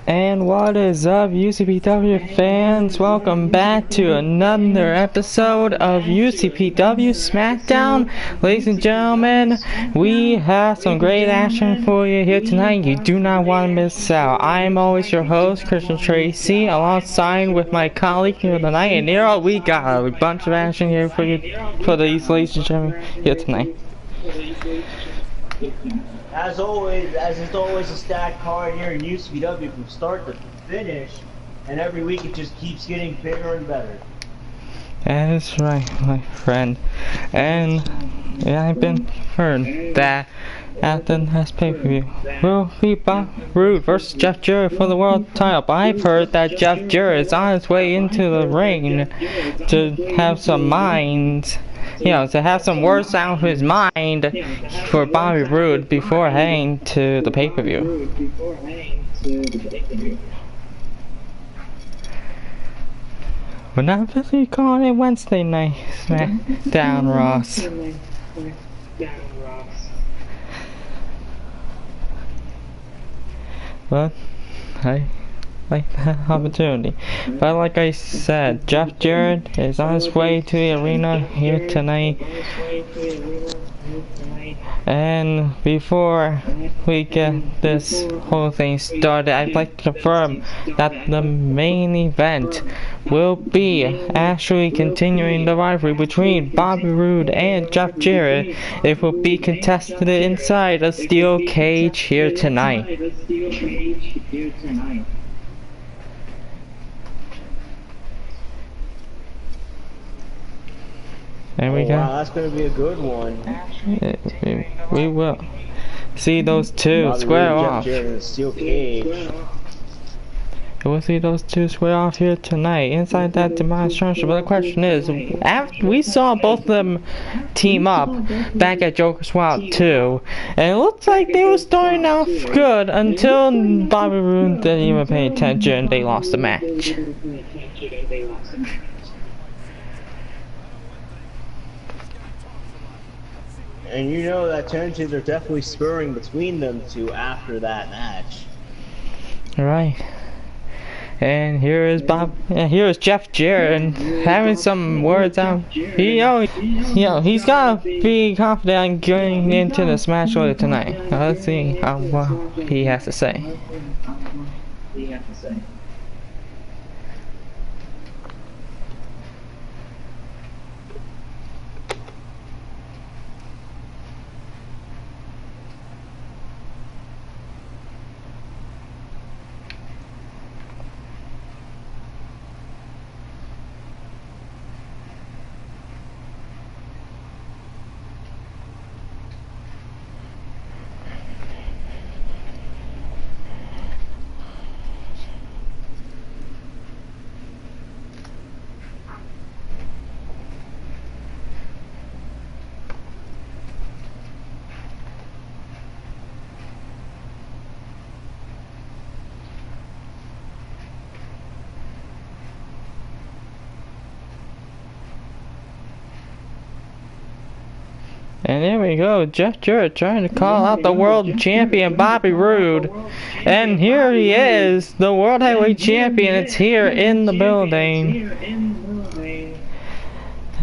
And what is up, UCPW fans? Welcome back to another episode of UCPW Smackdown. Ladies and gentlemen, we have some great action for you here tonight. You do not want to miss out. I am always your host, Christian Tracy, alongside with my colleague here tonight. And here we got a bunch of action here for you, for these ladies and gentlemen here tonight. As it's always a stacked card here in UCPW from start to finish, and every week it just keeps getting bigger and better. That is right, my friend. And yeah, I've been heard that at the next pay-per-view will be Bob Roode versus Jeff Jarrett for the world title. But I've heard that Jeff Jarrett is on his way into the ring to have some minds. To have some words out of his mind for Bobby Roode before heading to the pay-per-view. We're not officially calling it Wednesday night Smackdown, Ross. But I like that opportunity. But like I said, Jeff Jarrett is on his way to the arena here tonight. And before we get this whole thing started, I'd like to confirm that the main event will be actually continuing the rivalry between Bobby Roode and Jeff Jarrett. It will be contested inside a steel cage here tonight. And we wow, that's going to be a good one. We will see those two square off. Steel cage. We'll see those two square off here tonight inside that demonstration. But the question is, after we saw both of them team up back at Joker's Wild 2, and it looked like they were starting off good until Bobby Roode didn't even pay attention and they lost the match. And you know that tensions are definitely spurring between them two after that match. Right. And here is Jeff Jarrett and having some words out. He's gotta be confident in getting into this match later tonight. Let's see what he has to say. And there we go, Jeff Jarrett trying to call out the world champion Bobby Roode. And here he is, the world heavyweight champion. It's here in the building.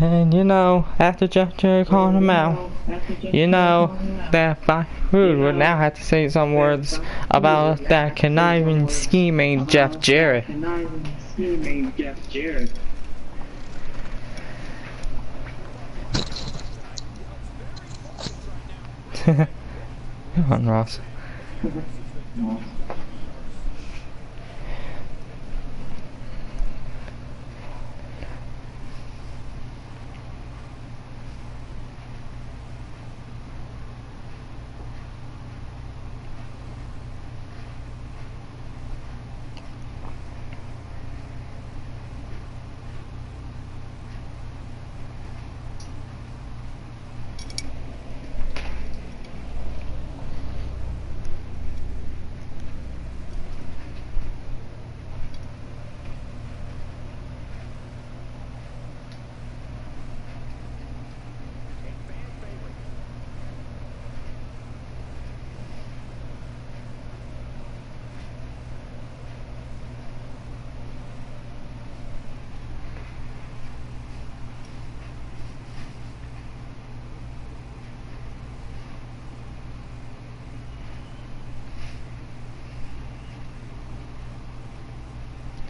And after Jeff Jarrett calling him out, that Bobby Roode would now have to say some words about that conniving, scheming Jeff Jarrett. Come on, Ross.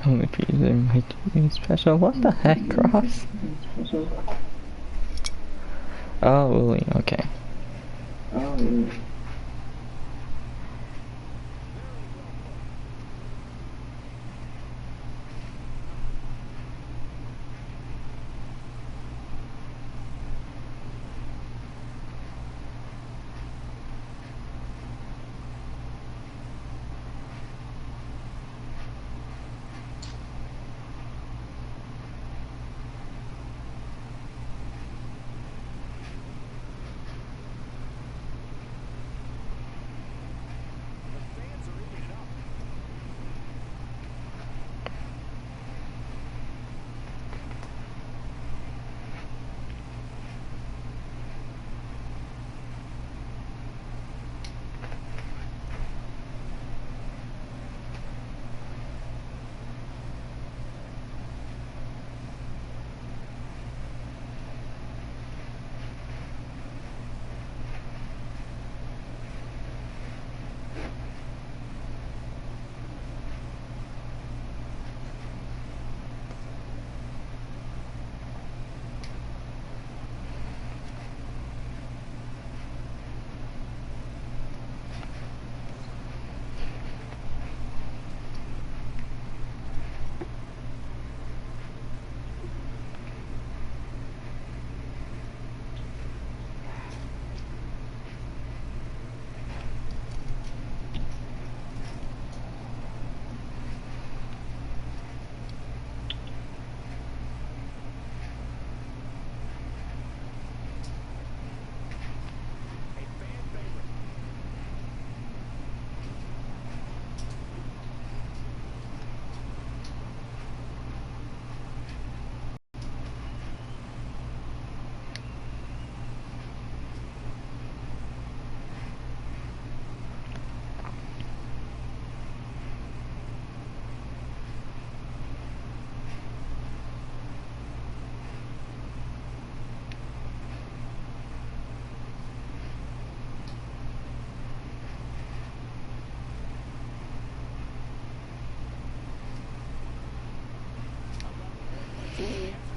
Only pizza might be special. What the heck, Cross? Oh, really? Okay.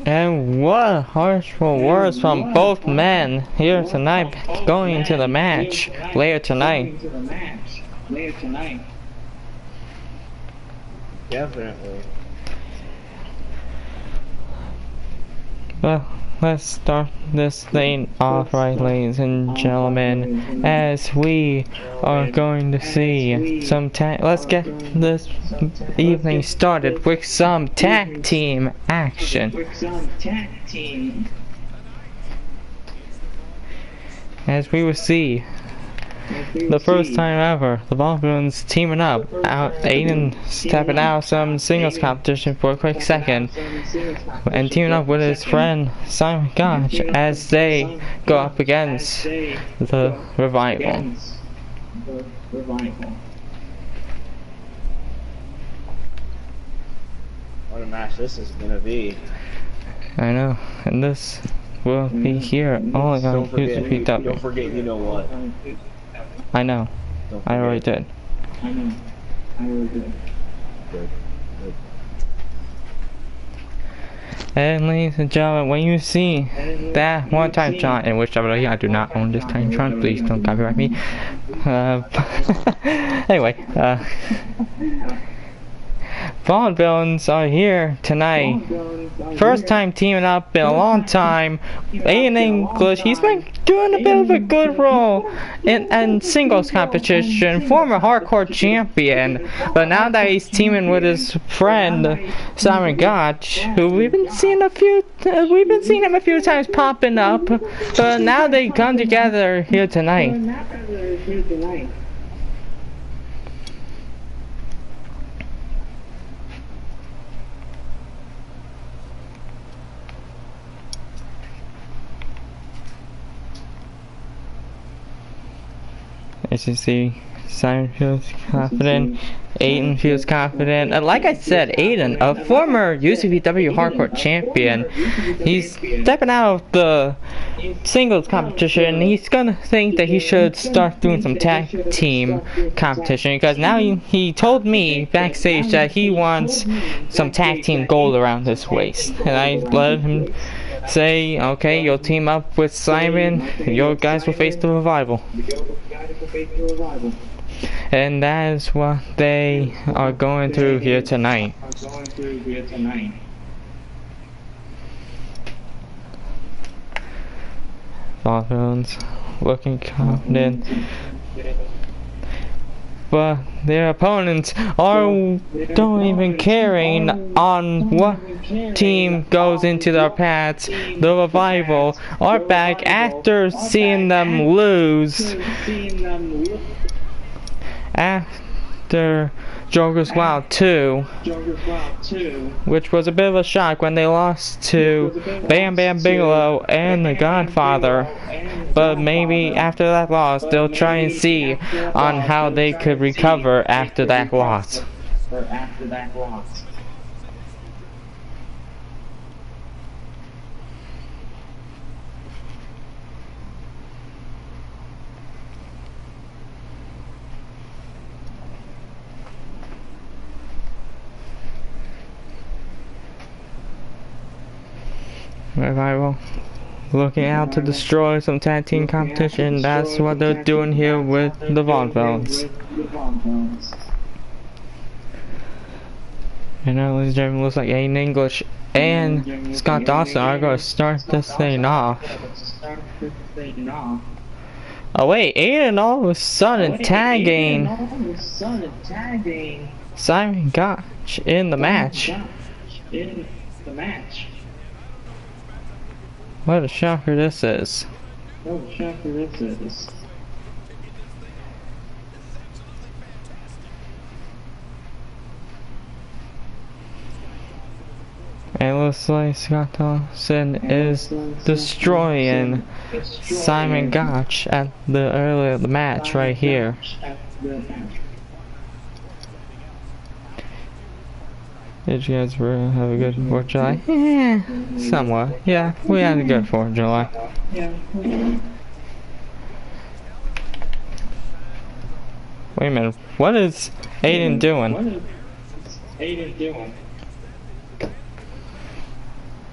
And what harshful words from both men here tonight, going into the match later tonight. Definitely. Well, let's start this thing off right, ladies and gentlemen, as we are going to see some let's get this evening started with some tag team action. As we will see, the first time ever, the Ballboons teaming up, Aiden stepping out some singles competition for a quick second, and teaming up with his friend Simon Gotch as they go up against the Revival. What a match this is gonna be. I know, and this will be here only on UCPW. Don't forget, you know what? I know. I already did. Good. And ladies and gentlemen, when you see that one time Tron, in which I do not own this time Tron, please don't copyright me. Anyway, Vaughn Villains are here tonight. First time teaming up in a long time. In English, he's been doing a bit of a good role in singles competition. Former hardcore champion, but now that he's teaming with his friend Simon Gotch, who we've been seeing him a few times popping up. But now they come together here tonight. As you see, Simon feels confident. Aiden feels confident. And like I said, Aiden, a former UCPW hardcore champion, he's stepping out of the singles competition. He's gonna think that he should start doing some tag team competition, because now he told me backstage that he wants some tag team gold around his waist. And I let him say, okay, you'll team up with Simon, your guys will face the Revival. And that is what they are going through here tonight. Dolphins looking confident, but their opponents don't even caring on what team goes into their paths. The Revival are back after seeing them lose after Joker's Wild 2, which was a bit of a shock when they lost to Bam Bam Bigelow and the Godfather. But maybe after that loss, they'll try and see on how they could recover after that loss. Revival looking out to destroy some tag team competition. That's what they're doing here with the Vaudevilles. And now, ladies and gentlemen, looks like Aiden English and Scott Dawson are going to start this thing off. Oh wait, Aiden all of a sudden tagging Simon Gotch in the match. What a shocker this is. And it looks like Scott Dawson is destroying Simon Gotch at the early of the match right here. Did you guys have a good 4th of July? Yeah, somewhat. Yeah, we had a good 4th of July. Wait a minute, what is Aiden doing?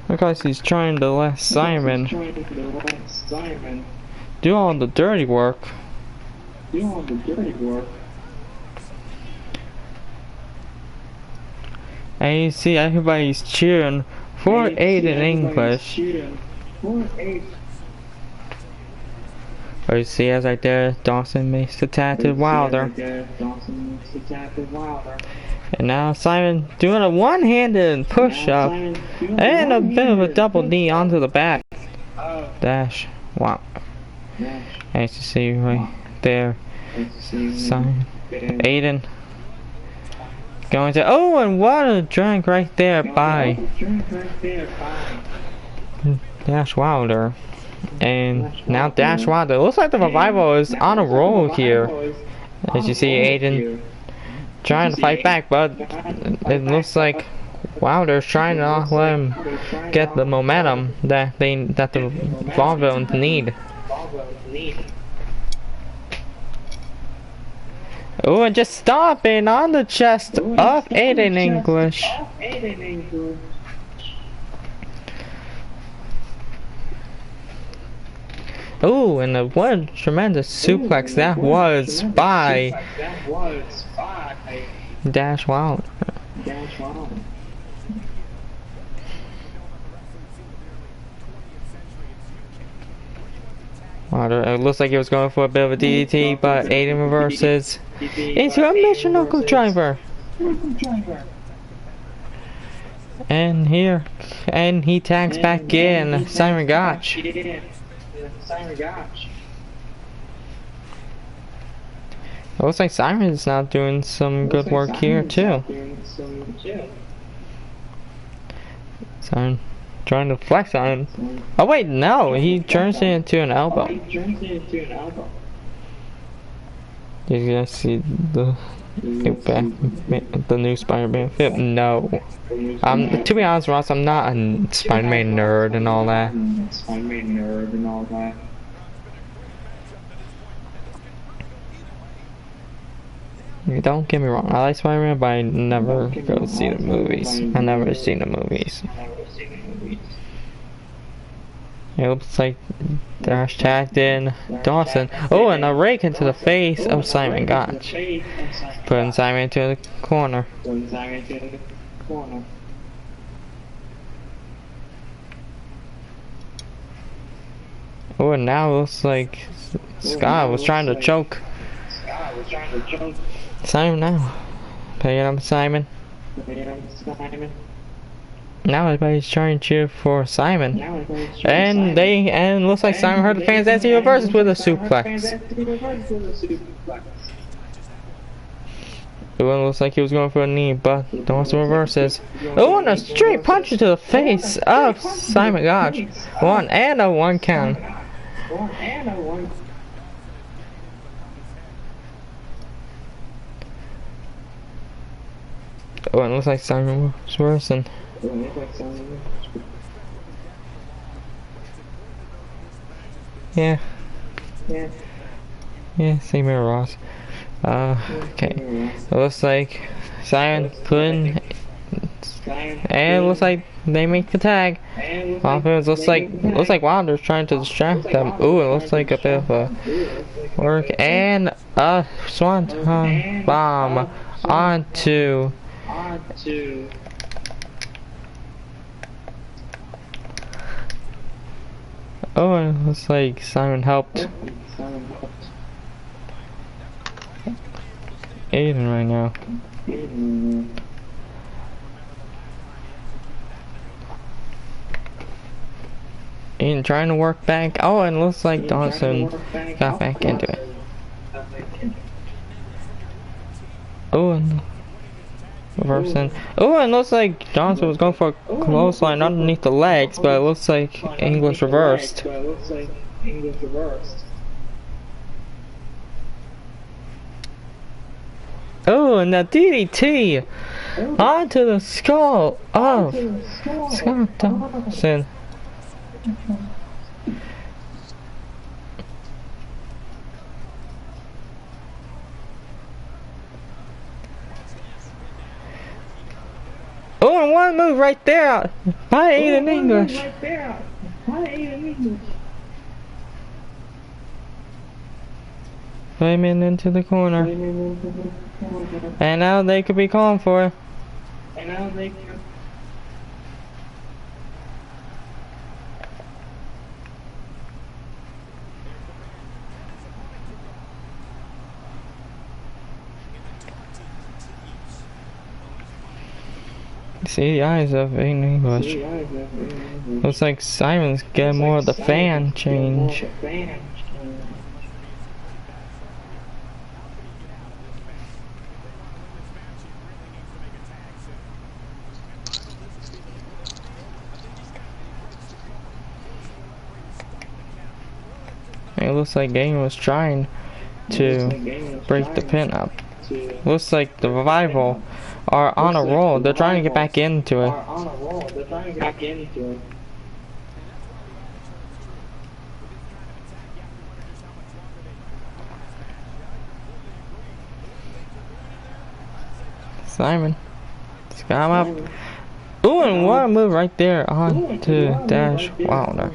Looks like he's trying to let Simon do all the dirty work. And you see everybody's cheering for Aiden English. Or you see as right there, Dawson makes the tag to Wilder. And now Simon doing a one-handed push-up and a bit of a double knee onto the back. Dash. Wow. As you see right there, Simon, Aiden going to, oh, and what a drink right there by Dash Wilder. And now Dash Wilder, looks like the Revival is on a roll here. As you see Aiden trying to fight back, but it looks like Wilder's trying to let him get the momentum that the Vaudevilles need. Oh, and just stomping on the chest of Aiden English. Oh, and what a tremendous suplex that was by Dash Wilder. It looks like he was going for a bit of a DDT, but Aiden reverses into a mission knuckle driver. And here, and he tags back in Simon Gotch. It looks like Simon's now doing some good work here too. Simon trying to flex on him. Oh wait, no, he turns it into an elbow. You guys see the The new Spider-Man film? No. To be honest, Ross, I'm not a Spider-Man nerd and all that. Don't get me wrong, I like Spider-Man, but I never go see the movies. I never seen the movies. It looks like Dash tagged in Dawson. Oh, and a rake into the face of Simon Gotch. Putting Simon into the corner. Oh, and now it looks like Scott was trying to choke Simon now. Picking up Simon. Now everybody's trying to cheer for Simon. And looks like Simon heard the fans as he reverses with a suplex. The one looks like he was going for a knee, but Dawson reverses. Oh, and a straight punch to the face of Simon Gotch. One count. Oh, and it looks like Simon was reversing. Yeah, same here, Ross. Okay. It looks like Simon putting, and it looks like they make the tag. Offense looks like Wilder's trying to distract them. Ooh, it looks like a bit of a work, and a swanton bomb onto. Oh, it looks like Simon helped Aiden right now. Aiden trying to work back. Oh, and it looks like Dawson got back into it. Oh, and reversing. Oh, and it looks like Johnson was going for a clothesline underneath the legs, but it looks like English reversed. Oh, and the DDT onto the skull of Scott Dawson. Oh, and one move right there by Aiden English. Flaming into the corner. And now they could be calling for it. See the eyes of Aiden English. Looks like Simon's getting more of the fan change. It looks like Aiden was trying to break the pin up. Looks like the Revival are on a roll. They're trying to get back into it. Simon. Just got him up. Ooh, and one move right there on to Dash Wilder.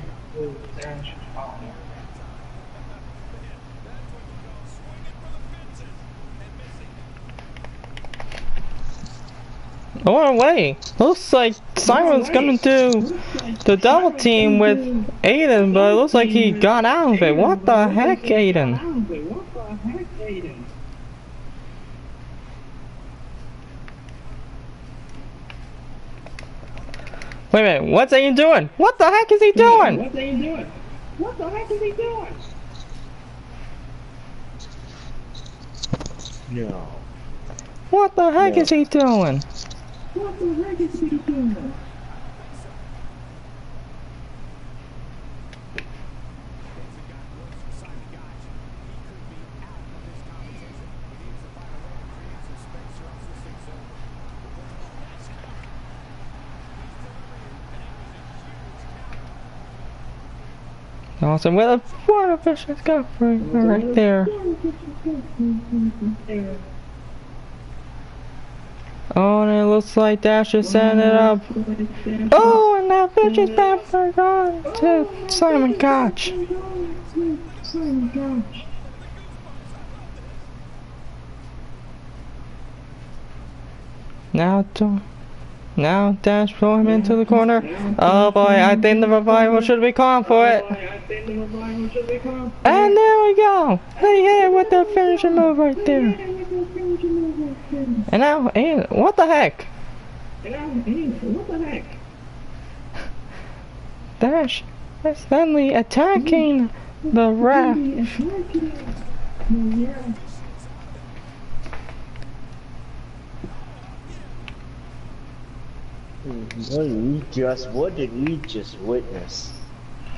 Oh wait, looks like Simon's gonna do the double team with Aiden, but it looks like he got out of it. What the heck, Aiden? Wait a minute, what's Aiden doing? What the heck is he doing? No. What the heck is he doing? Awesome. Well, what a vicious got right there. Oh, and it looks like Dash is setting it up. Oh, and that vicious bumper gone to Simon Koch. Now Dash pull him into the corner. Oh boy, I think the revival should be calling for it. And there we go. They hit it with the finishing move right there. And now, what the heck? Dash is suddenly attacking the ref. What did we just witness?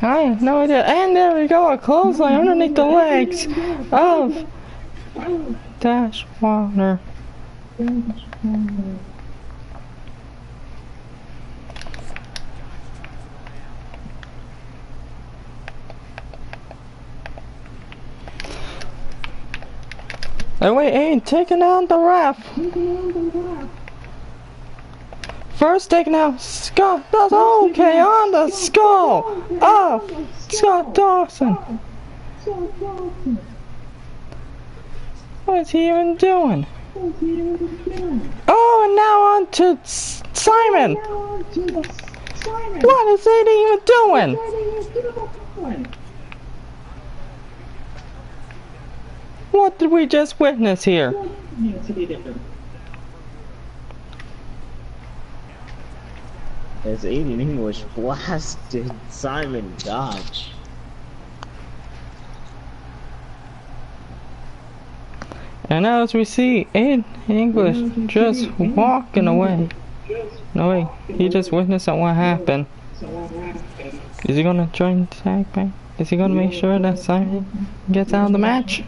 I have no idea. And there we go, a clothesline underneath the legs of Dash Warner. And wait, Aiden taking out the ref. First taking out Scott. That's okay on the skull of Scott Dawson. What is he even doing? Oh, and now on to Simon. What is it even doing? What did we just witness here? As Aiden English blasted Simon Koch. And now as we see Aiden English just walking away. No way, he just witnessed what happened. Is he gonna join the tag back? Is he gonna make sure that Simon gets out of the match?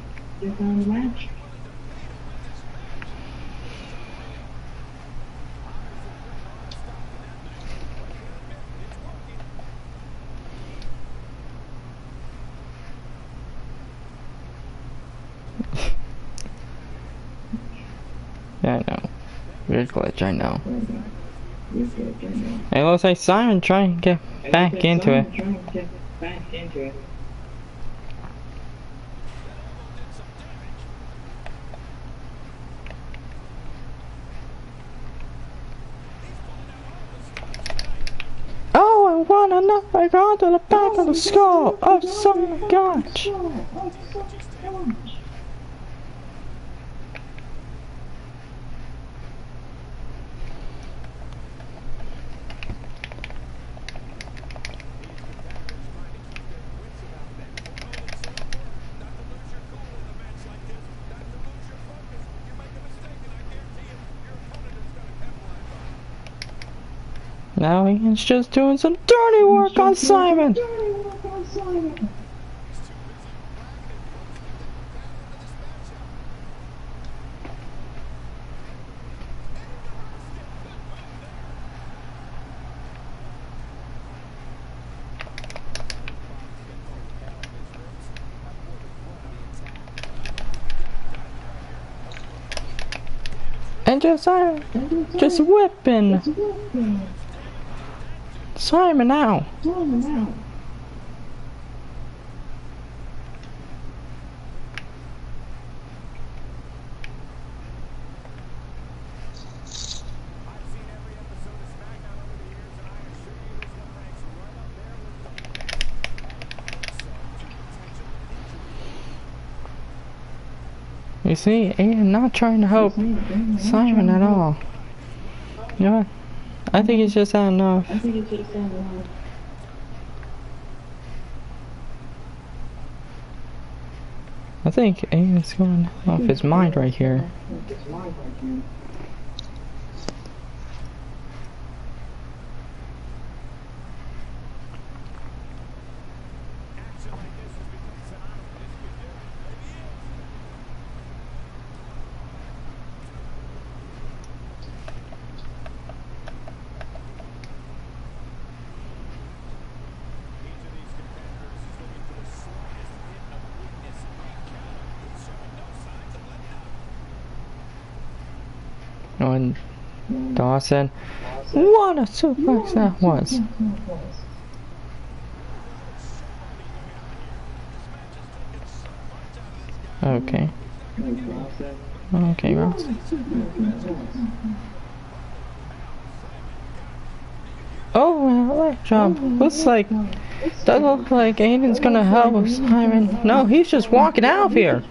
Yeah, I know. Weird glitch, I know. It looks like Simon trying to get back into it. Oh, and what another gone to the back of the skull of Simon Koch. Now he's just doing some dirty work on Simon. And just whipping Simon out. You see, Aiden not trying to help Simon at all. You know what? I think he's just had enough. I think Aiden's going off his mind right here. and Dawson. What a suplex that was. Okay. Okay, Ross. Oh, well, leg drop. Looks like, doesn't look like Aiden's gonna help Simon. No, he's just walking out of here.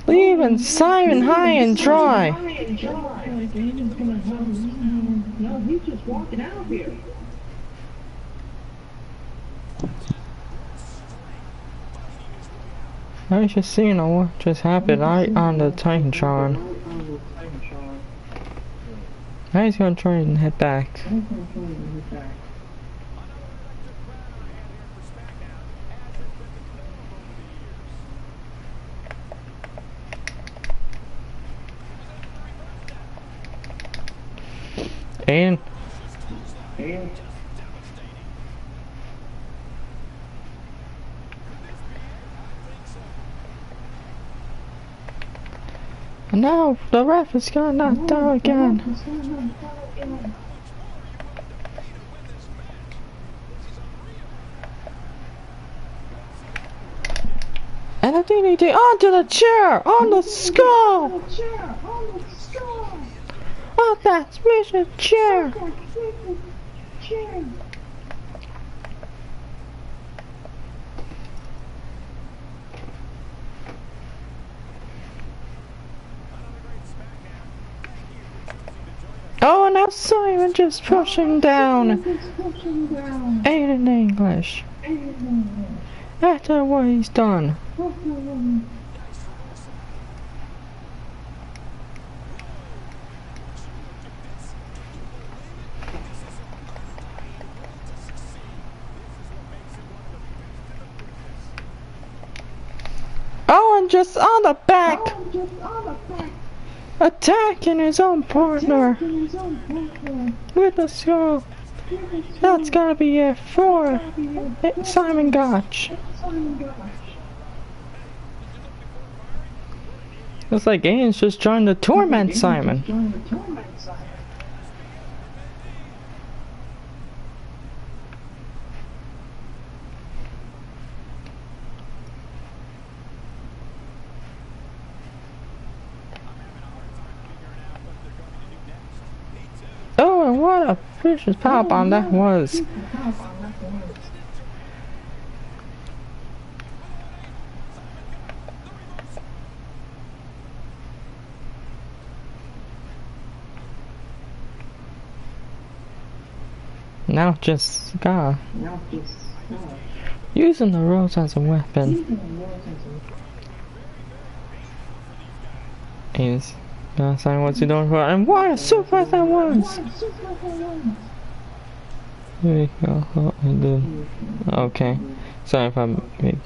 Leaving Simon high and dry. No, he's just walking out here. I was just seeing what just happened right on the Titantron. Now he's gonna try and head back. And now the ref is gonna knock down again. And a DDT onto the chair, on the skull. Oh, that's vicious chair. Oh, and now Simon just pushing down. Aiden English. After what he's done. Oh, and just on the back. Attacking his own partner with the skull. That's gotta be it for Simon Gotch. Looks like Aiden's just trying to torment Simon. Oh, and what a vicious powerbomb that was. Now just using the ropes as a weapon. Is saying what's he doing for, and what a suplex that was! Here we go. Oh, I did. Okay. Sorry if I'm making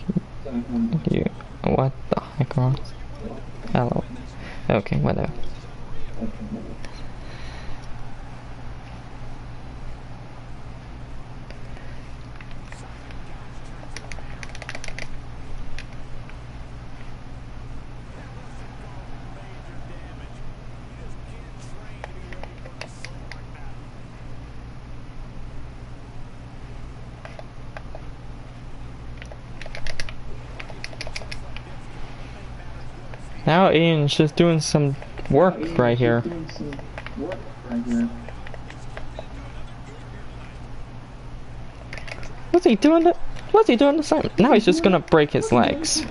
you. What the heck, Ross? Hello. Okay, whatever. Now Ian's just doing some work right here. What's he doing? What's he doing this time? Now he's just gonna break his legs.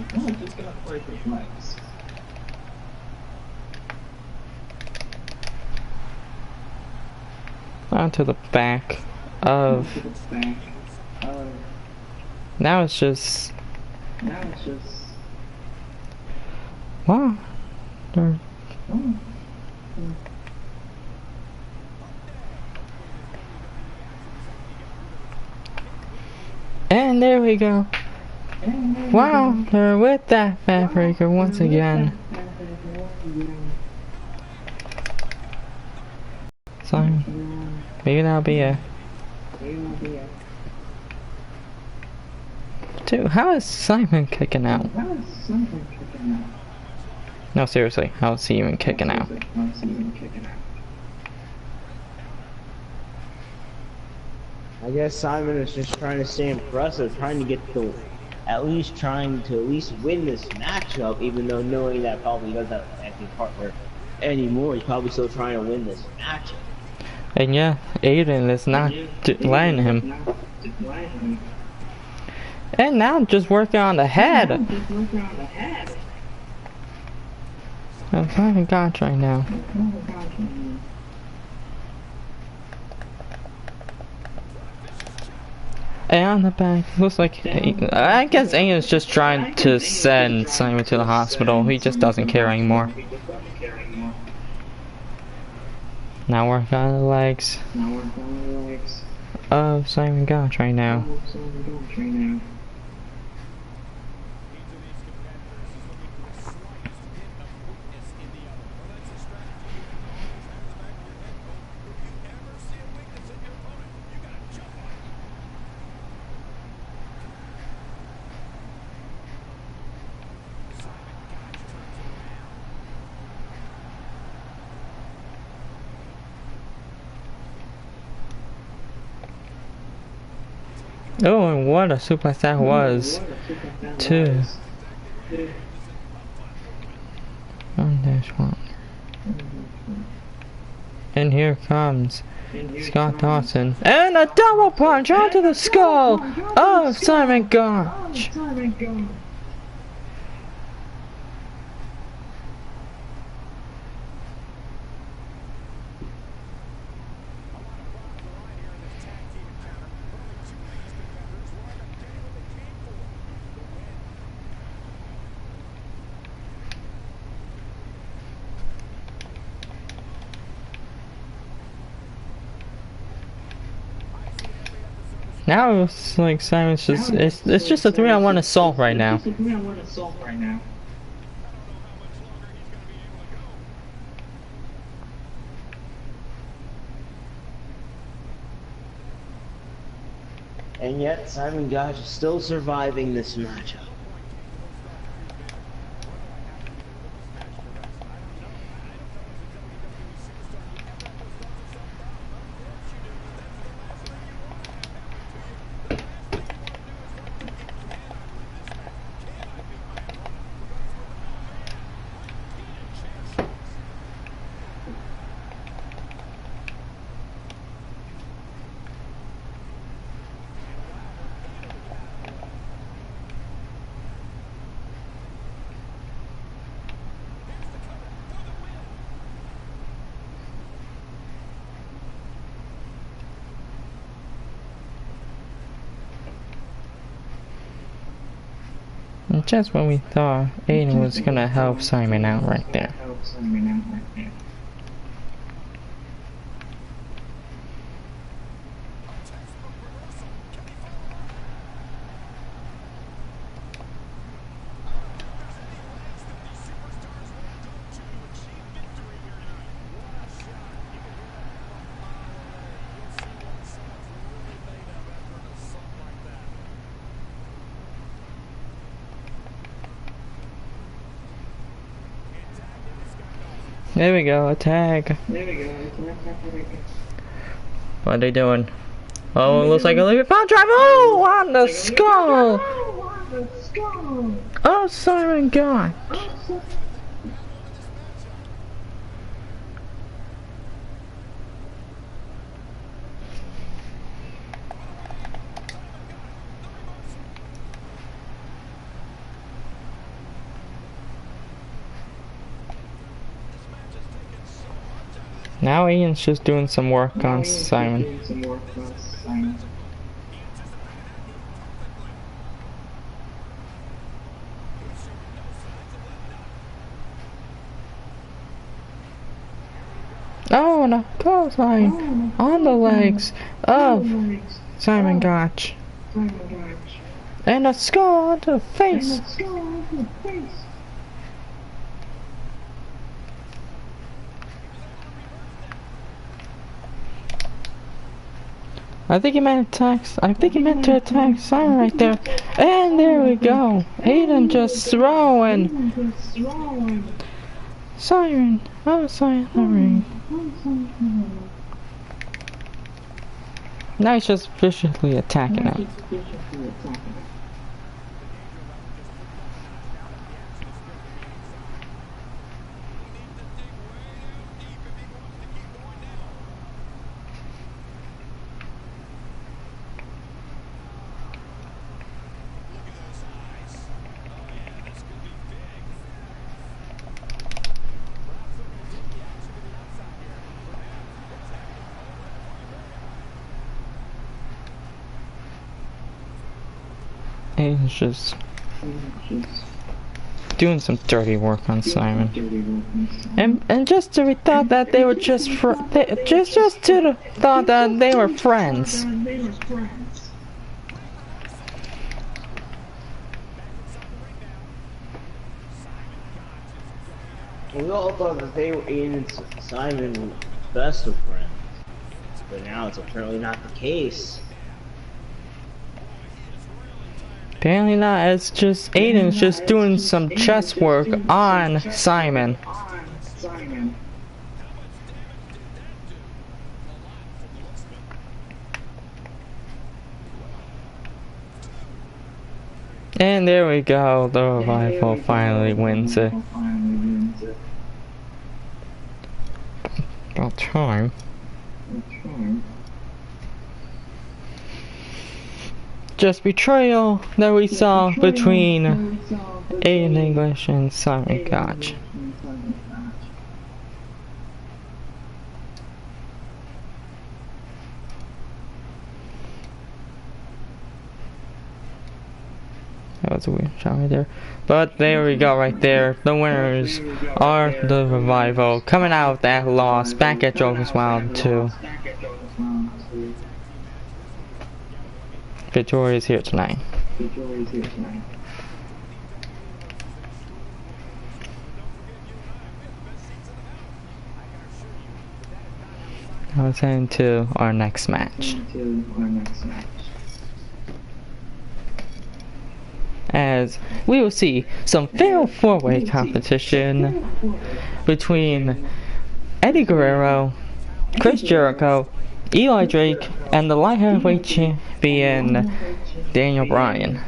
Onto the back of. Now it's just. Wow. And there we go. Wow, they're with that backbreaker once again. Simon, maybe that'll be it. Dude, how is Simon kicking out? No, seriously, how's he even kicking out? I guess Simon is just trying to stay impressive, trying to get the, at least win this matchup, even though knowing that probably doesn't have an active partner anymore. He's probably still trying to win this matchup. And yeah, Aiden is not letting him. And now just working on the head. I'm trying to gotch right now. And on the back, looks like, I guess Aiden's just trying to send Simon to the hospital. He just doesn't care anymore. Now work on the legs of Simon Gotch right now. Oh, and what a suplex that was, too. One. And here comes Scott Dawson. And a double punch onto the skull of Simon Gotch. Now it's like Simon's just, it's just a 3-on-1 assault right now. And yet, Simon Gotch is still surviving this matchup. And just when we thought Aiden was gonna help Simon out right there. There we go, a tag. What are they doing? Oh, it looks like a Olympic pound drive. Oh, on the skull! Oh, Simon Gotch. Now Ian's just doing some work on Simon. Oh, and a clothesline on the legs of Simon Gotch. And a skull onto the face. I think he meant to attack Simon right there. And there we go. Aiden just throwing Siren outside the ring. Now he's just viciously attacking him. He's just doing some dirty work on Simon, and just to thought that they were thought that they were friends. We all thought that they were Aiden and Simon best of friends, but now it's apparently not the case. Apparently not, it's just Aiden's just doing some chess work on Simon. And there we go, the Revival finally wins it. About time. Just betrayal that we saw between Aiden English and Simon Gotch. That was a weird shot right there. But there we go right there. The winners are the Revival, coming out with that loss back at Joker's Wild 2. Victoria's here tonight. Now let's head into our next match. As we will see some fatal four-way competition between Eddie Guerrero, Chris Jericho, Eli Drake, and the light heavyweight champion Daniel Bryan.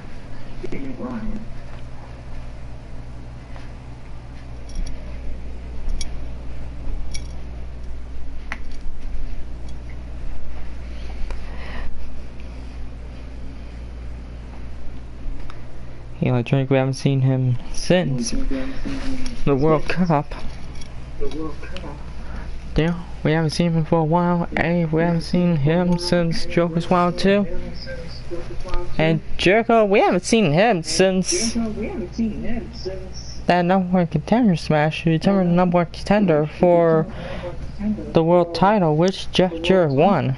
Eli Drake, we haven't seen him since the World Cup. Yeah, we haven't seen him for a while. Hey, we haven't seen him since Joker's Wild 2. And Jericho, we haven't seen him since that number one contender smash. He became the number one contender for the world title, which Jeff Jarrett won.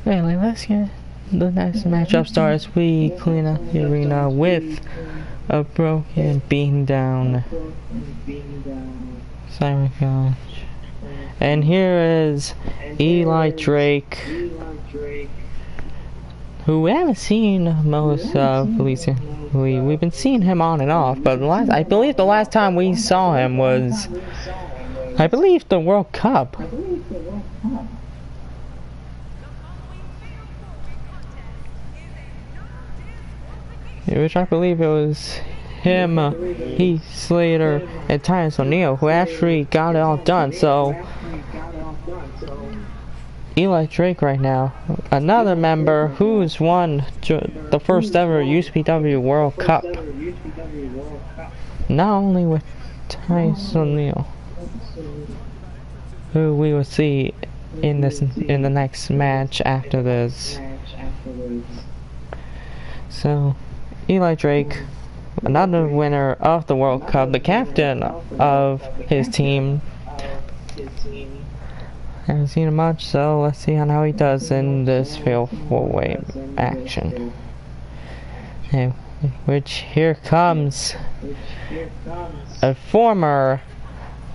Anyway, let's get the next matchup starts. We clean up the arena with a broken, beaten down Simon Gotch. And here is Eli Drake, who we haven't seen most of recently. We've been seeing him on and off, but I believe the last time we saw him was, I believe, the World Cup. Which I believe it was him, Heath Slater, and Titus O'Neil who actually got it all done. So Eli Drake right now, another member who's won the first ever UCPW World Cup, not only with Titus O'Neil, who we will see in the next match after this. So Eli Drake, another winner of the World Cup, the captain of his team. Haven't seen him much, so let's see how he does in this fatal four-way action. Which here comes a former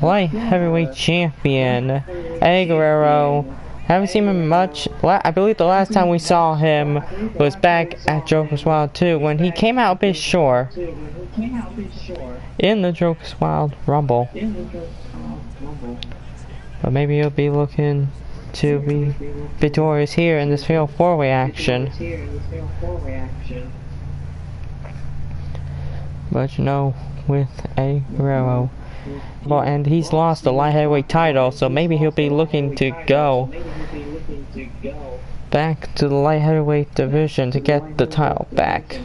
light heavyweight champion, Eddie Guerrero. Haven't seen him much. I believe the last time we saw him was back at Joker's Wild 2 when he came out a bit short in the Joker's Wild Rumble. But maybe he'll be looking to be victorious here in this fatal 4-way action. But you know, with Eddie Guerrero, well, and he's lost the light heavyweight title, so maybe he'll be looking to go back to the light heavyweight division to get the title back.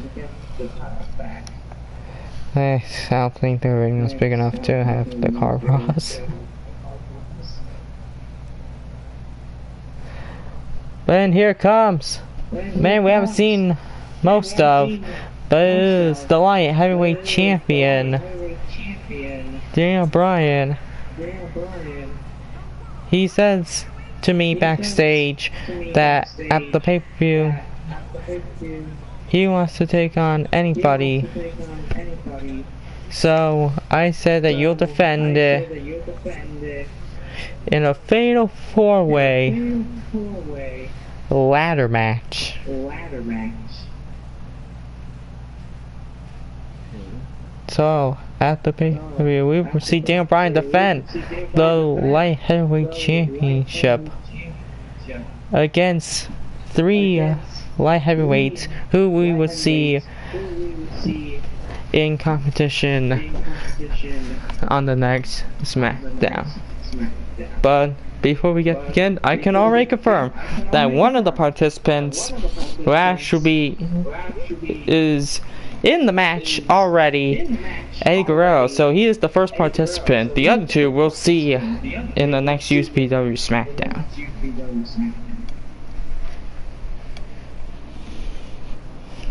I don't think the ring is big enough to have the car cross. Then here it comes. Man, we haven't seen most of, but it is the light heavyweight champion, Daniel Bryan. He says to me backstage that at the pay-per-view he wants to take on anybody. So I said that you'll defend it in a fatal 4-way ladder match. So at the pay-per-view, we will see Daniel Bryan defend the light heavyweight championship against 3 light heavyweights who we would see in competition on the next Smackdown. But before we begin, I can already confirm that one of the participants who actually is in the match already, Eddie Guerrero, so he is the first participant. The other 2 we'll see in the next UCPW Smackdown.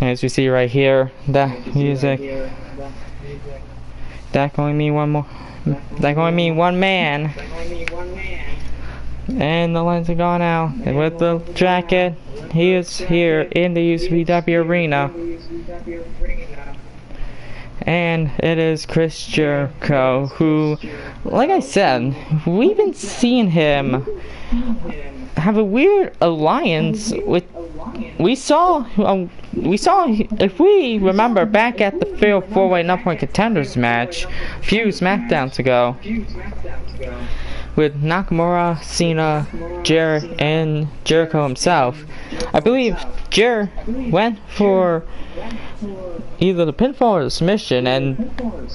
As you see right here, that music, that can only mean one man. And the lights are gone out, and with the jacket, he is here in the UCPW arena. And it is Chris Jericho, who, like I said, we've been seeing him have a weird alliance with. We saw, if we remember back at the fatal 4-way number 1 contenders match a few Smackdowns ago, with Nakamura, Cena, and Jericho himself. I believe Jer went for either the pinfall or the submission, and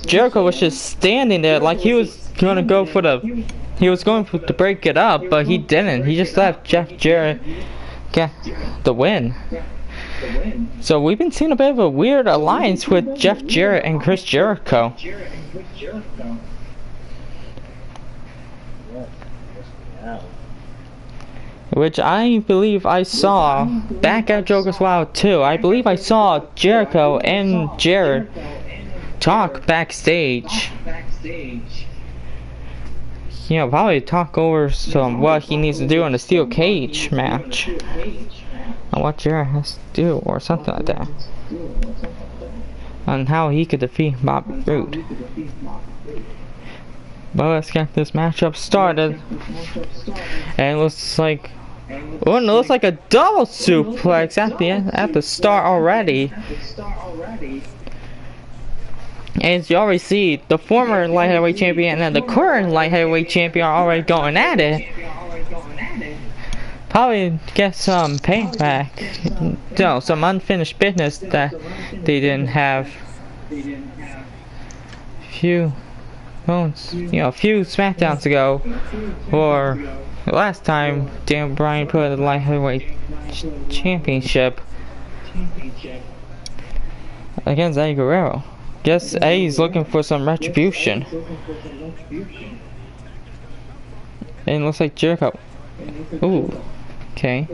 Jericho was just standing there like he was going to go for to break it up, but he didn't. He just let Jeff Jarrett get the win. So we've been seeing a bit of a weird alliance with Jeff Jarrett and Chris Jericho. Which I believe I saw back at Joker's Wild 2. I believe I saw Jericho and Jarrett talk backstage. You know, probably talk over some what he needs to do in a steel cage match. And what Jarrett has to do, or something like that. And how he could defeat Bobby Roode. But let's get this matchup started. And it looks like a double suplex at the start already. As you already see, the former light heavyweight champion and the current light heavyweight champion are already going at it. Probably get some payback. No, some unfinished business that they didn't have. Few Smackdowns ago, or last time Daniel Bryan put the light heavyweight championship against Eddie Guerrero. Guess Eddie's looking for some retribution. And it looks like Jericho. Ooh, okay.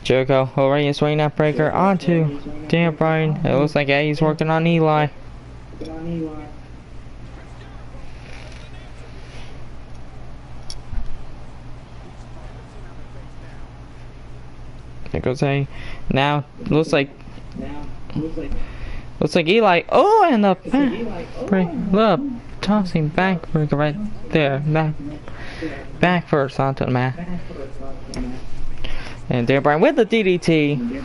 Jericho already is swinging that breaker onto Daniel Bryan. It looks like Eddie's working on Eli. There goes Eddie. Now looks like Looks like Eli. Oh, and the break. Look, tossing backbreaker right there. Back first onto the mat. And Daniel Bryan with the DDT.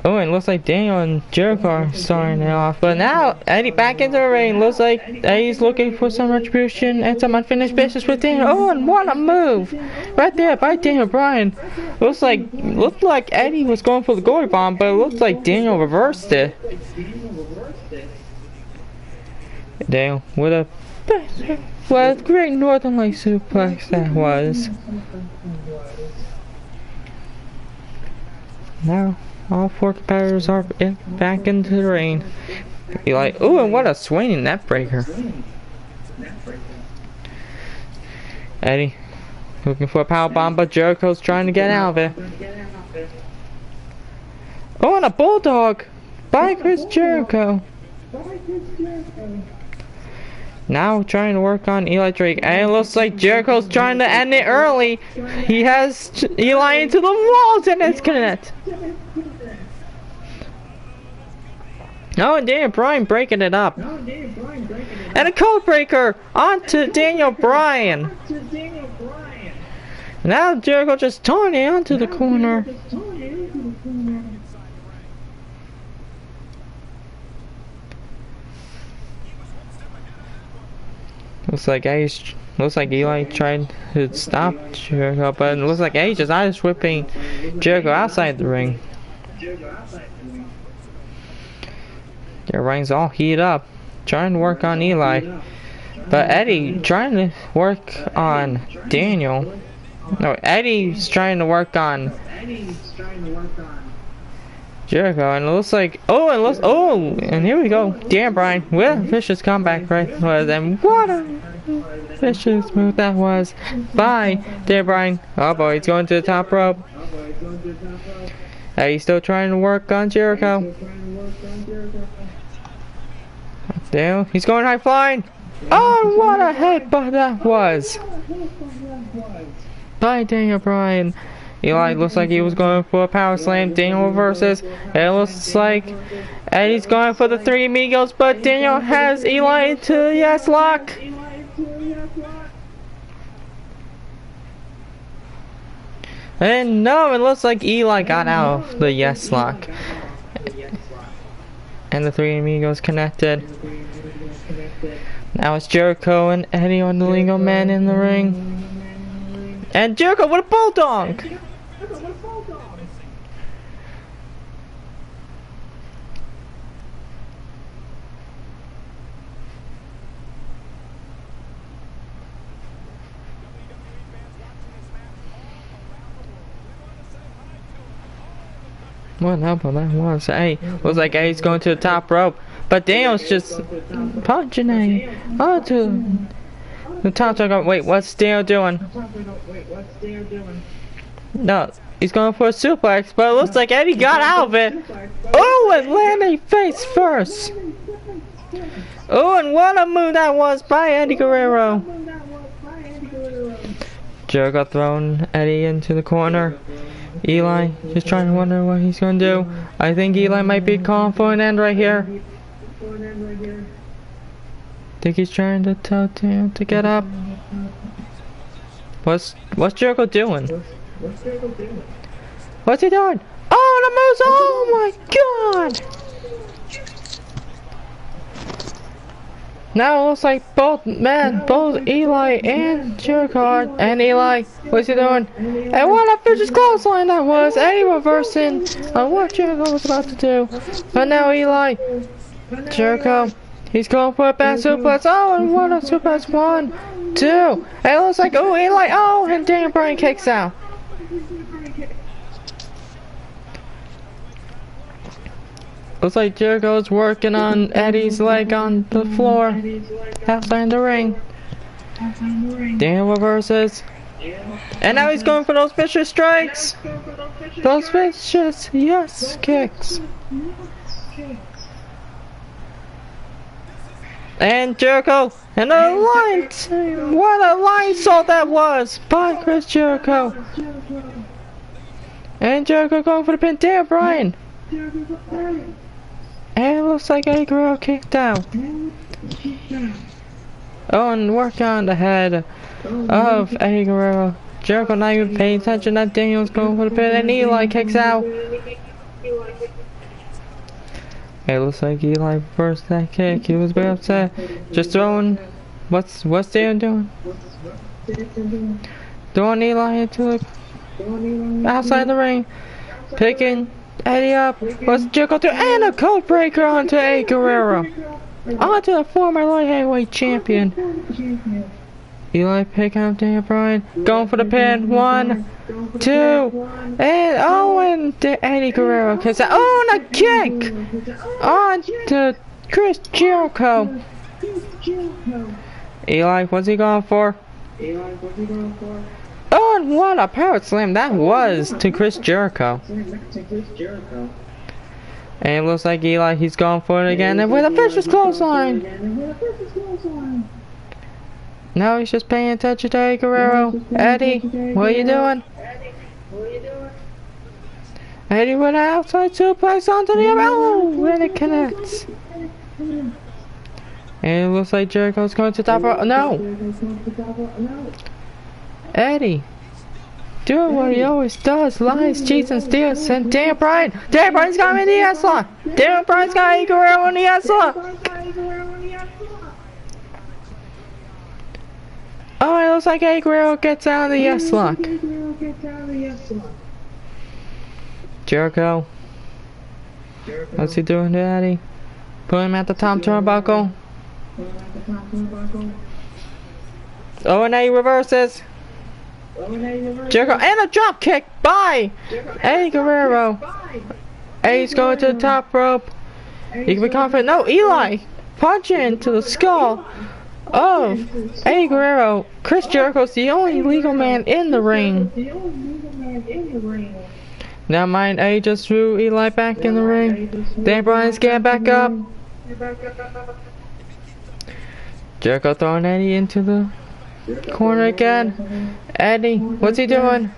Oh, and it looks like Daniel and Jericho are starting it off. But now, Eddie back into the ring. Looks like Eddie's looking for some retribution and some unfinished business with Daniel. Oh, and what a move! Right there by Daniel Bryan. Looked like Eddie was going for the goalie bomb, but it looks like Daniel reversed it. Daniel with a great Northern Light suplex that was. Now, all four competitors are back into the ring. You're like, ooh, and what a swinging neck breaker. Eddie looking for a power bomb, but Jericho's trying to get out of it. Oh, and a bulldog by Chris Jericho. Now trying to work on Eli Drake, and it looks like Jericho's trying to end it early. He has Eli into the walls, and it's connect. Oh, and Daniel Bryan breaking it up. And a code breaker onto Daniel Bryan. Now Jericho just throwing it onto the corner. Looks like Eli tried to stop Jericho, but it looks like Edge is eyes whipping Jericho outside the ring. Their ring's all heated up, trying to work on Eli, but Eddie trying to work on Daniel. No, Eddie's trying to work on Jericho, and it looks like and here we go, Daniel Bryan with a vicious comeback right was, and what a vicious move that was by Daniel Bryan. Oh boy, he's going to the top rope. He's still trying to work on Jericho. Damn, he's going high flying. Oh, what a headbutt that was by Daniel Bryan. Eli looks like he was going for a power slam. Daniel reverses. It looks like Eddie's going for the three amigos, but Daniel has Eli into the yes lock. And no, it looks like Eli got out of the yes lock. And the three amigos connected. Now it's Jericho and Eddie on the legal man in the ring. And Jericho with a bulldog! What happened? That was, hey, looks like Eddie's going to the top rope, but Daniel's just punching Eddie onto the top rope. Wait, what's Daniel doing? No, he's going for a suplex, but it looks like Eddie got out of it. Oh, and landed face first. Oh, and what a move that was by Eddie Guerrero. Jericho throwing Eddie into the corner. Eli just trying to wonder what he's going to do. I think Eli might be calling for an end right here. Think he's trying to tell Daniel to get up. What's Jericho doing? What's he doing? Oh, the moves! Oh my God! Now it looks like both Eli and Jericho, and Eli, what's he doing? And what a vicious clothesline that was! Eddie reversing on what Jericho was about to do. But now Eli, Jericho, he's going for a back suplex. Oh, and what a suplex! 1, 2, and it looks like, oh, Eli, oh, and Daniel Bryan kicks out. Looks like Jericho's working on Eddie's leg on the floor outside the ring. Daniel reverses. And now he's going for those vicious strikes. Those vicious yes kicks. And Jericho. And a line. What a line salt that was by Chris Jericho. And Jericho going for the pin. Damn, Brian. And it looks like Eddie Guerrero kicked out. Oh, and work on the head of Eddie Guerrero. Jericho not even paying attention that Daniel's going for the pin, and Eli kicks out. It looks like Eli reversed that kick. He was very upset. Just throwing. What's Daniel doing? Throwing Eli into the outside the ring. Picking Eddie up. What's Jericho through? And a code breaker onto Eddie Guerrero. Onto the former light heavyweight champion. Eli picking up Daniel Bryan. Going for the pin. 1, 2. And Eddie Guerrero kicks out. Oh, and a kick! On to Chris Jericho. Eli, what's he going for? Oh, and what a power slam that was to Chris Jericho. And it looks like Eli, he's going for it again. And with a vicious clothesline. Now he's just paying attention to Eddie Guerrero. Eddie, what are you doing? Eddie with an outside suplex onto the oh, and it connects. And it looks like Jericho's going to top rope. No! Eddie, doing what he always does. Lies, cheats, and steals. And Daniel Bryan. Daniel Bryan's got him in the S-lock. Daniel Bryan's got Eddie Guerrero in the S-lock. Oh, it looks like Eddie Guerrero gets out of the S-lock. Jericho. What's he doing to Eddie? Put him at the top turnbuckle. Oh, and Eddie reverses. Jericho, and a drop kick by Eddie Guerrero. Eddie's going to the top rope. He can be confident. No, Eli punching into the skull of Eddie Guerrero. Chris Jericho's the only legal man in the ring. Now mind, Eddie just threw Eli back in the ring. Dan Bryan's getting back up. Jericho throwing Eddie into the corner again. Eddie, what's he doing?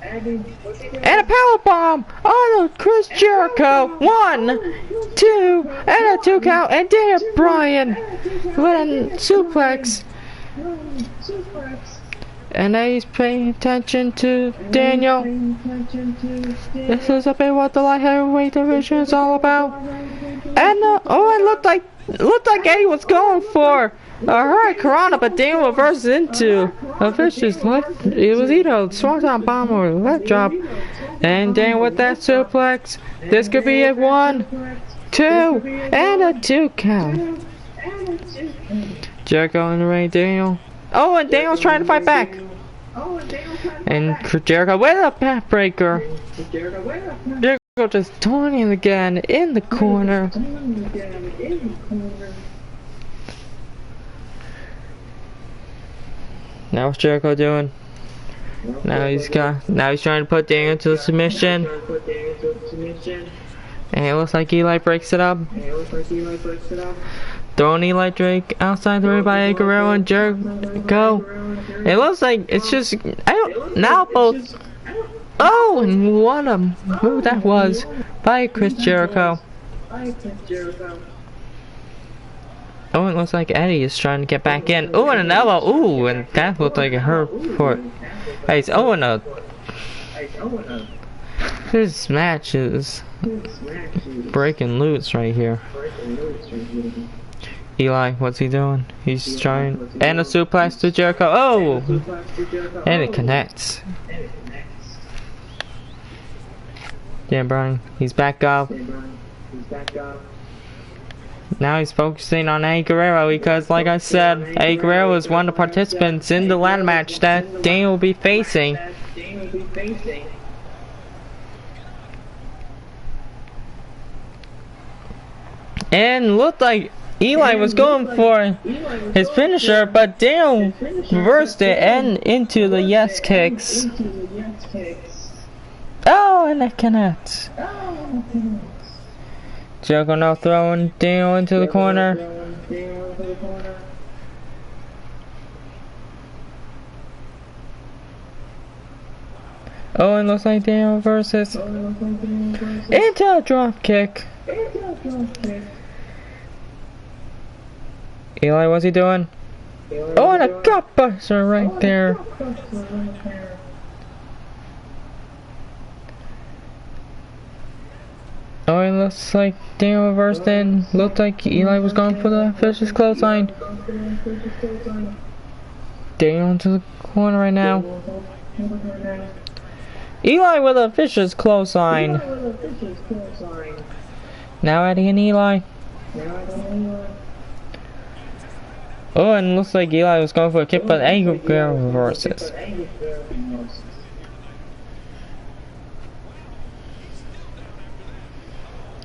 And a power bomb on Chris Jericho. 1, 2, and a 2 count. And Dan Bryan with a suplex. And Eddie's paying attention to Daniel. This is a bit what the light heavyweight division is all about. And oh, it looked like Eddie was going for a Hurricane, but Daniel reverses into a vicious left. It was either a swanton bomb or a left drop. And Daniel with that suplex. This could be a 1, 2, and a 2 count. Jericho in the ring, Daniel. Oh, and Daniel's trying to fight back. And Jericho with a backbreaker. Jericho just taunting again in the corner. Now what's Jericho doing? Now he's trying to put Daniel to the submission. And it looks like Eli breaks it up. Throwing Eli Drake outside the ring by Eddie Guerrero and Jericho. It looks like it's just now both. Oh, and what a move that was by Chris Jericho. Oh, it looks like Eddie is trying to get back in. Oh, and an elbow. Ooh, and that looked like it hurt for it. Hey, oh, and a. This match is breaking loose right here. Eli, what's he doing? He's trying. And a suplex to Jericho. Oh! And it connects. Dan Bryan, he's back up. Now he's focusing on Eddie Guerrero because, like I said, Eddie Guerrero is one of the participants in the ladder match that Daniel will be facing. And looked like Eli was going for his finisher, but Daniel reversed it and into the yes kicks. Oh, and it connects. Jericho now throwing Daniel into the corner. Oh, and looks like Daniel versus into a drop kick. Eli, what's he doing? Oh, and a gut buster right there. Oh, it looks like Daniel reversed in. Looked like Eli was going for the vicious clothesline. Daniel into the corner right now. Eli with a vicious clothesline. Now adding in Eli. Oh, and looks like Eli was going for a kick, but Angle reverses.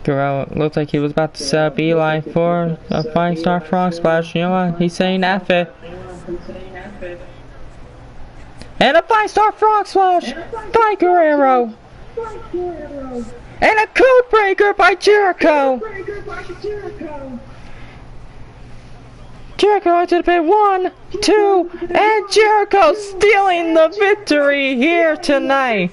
Guerrero looked like he was about to set up Eli for a 5-star frog splash. You know what? He's saying F it. And a 5-star frog splash by Guerrero. And a code breaker by Jericho. Jericho into the pin. 1, 2, and Jericho stealing the victory here tonight.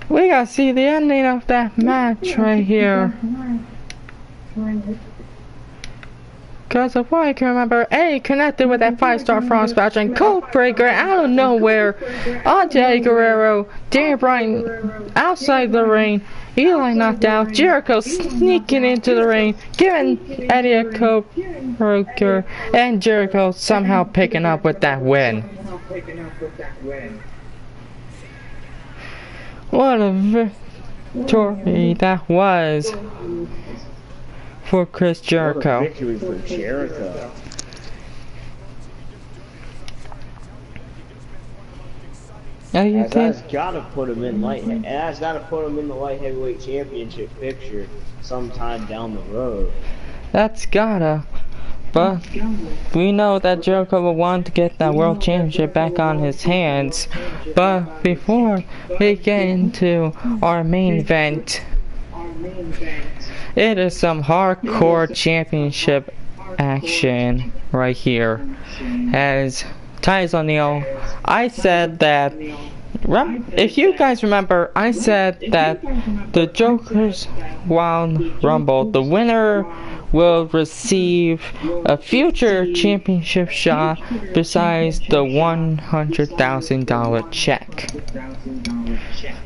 We gotta see the ending of that match right here. Because of what I can remember, A connected with that 5-star frog splash and code breaker out of nowhere on Eddie Guerrero. Daniel Bryan outside the ring. Eli knocked out. Jericho sneaking into the ring, giving Eddie a code breaker, and Jericho somehow picking up with that win. What a victory that was for Chris Jericho. Victory for Jericho. That's gotta put him in that's gotta put him in the light heavyweight championship picture sometime down the road. That's gotta. But we know that Jericho will want to get that world championship back on his hands. But before we get into our main event, it is some hardcore championship action right here. As Titus O'Neil, I said that, if you guys remember, I said that the Joker's Wild Rumble, the winner will receive a future championship shot besides the $100,000 check.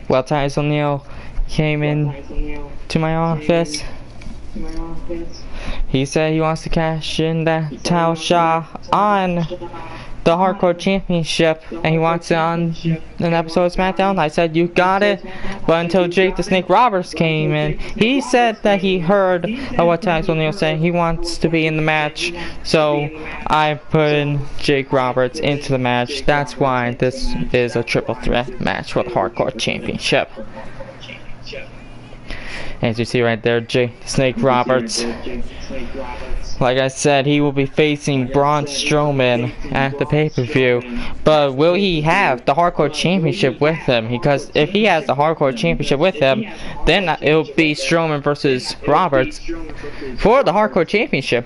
Well, Titus O'Neil came in to my office. He said he wants to cash in that title shot on the Hardcore Championship, and he wants it on an episode of Smackdown. I said, you got it. But until Jake the Snake Roberts came in, he said that he heard what Titus O'Neil said. He wants to be in the match, so I put in Jake Roberts into the match. That's why this is a triple threat match for the Hardcore Championship. As you see right there, Jake the Snake Roberts. Like I said, he will be facing Braun Strowman at the pay-per-view. But will he have the Hardcore Championship with him? Because if he has the Hardcore Championship with him, then it'll be Strowman versus Roberts for the Hardcore Championship.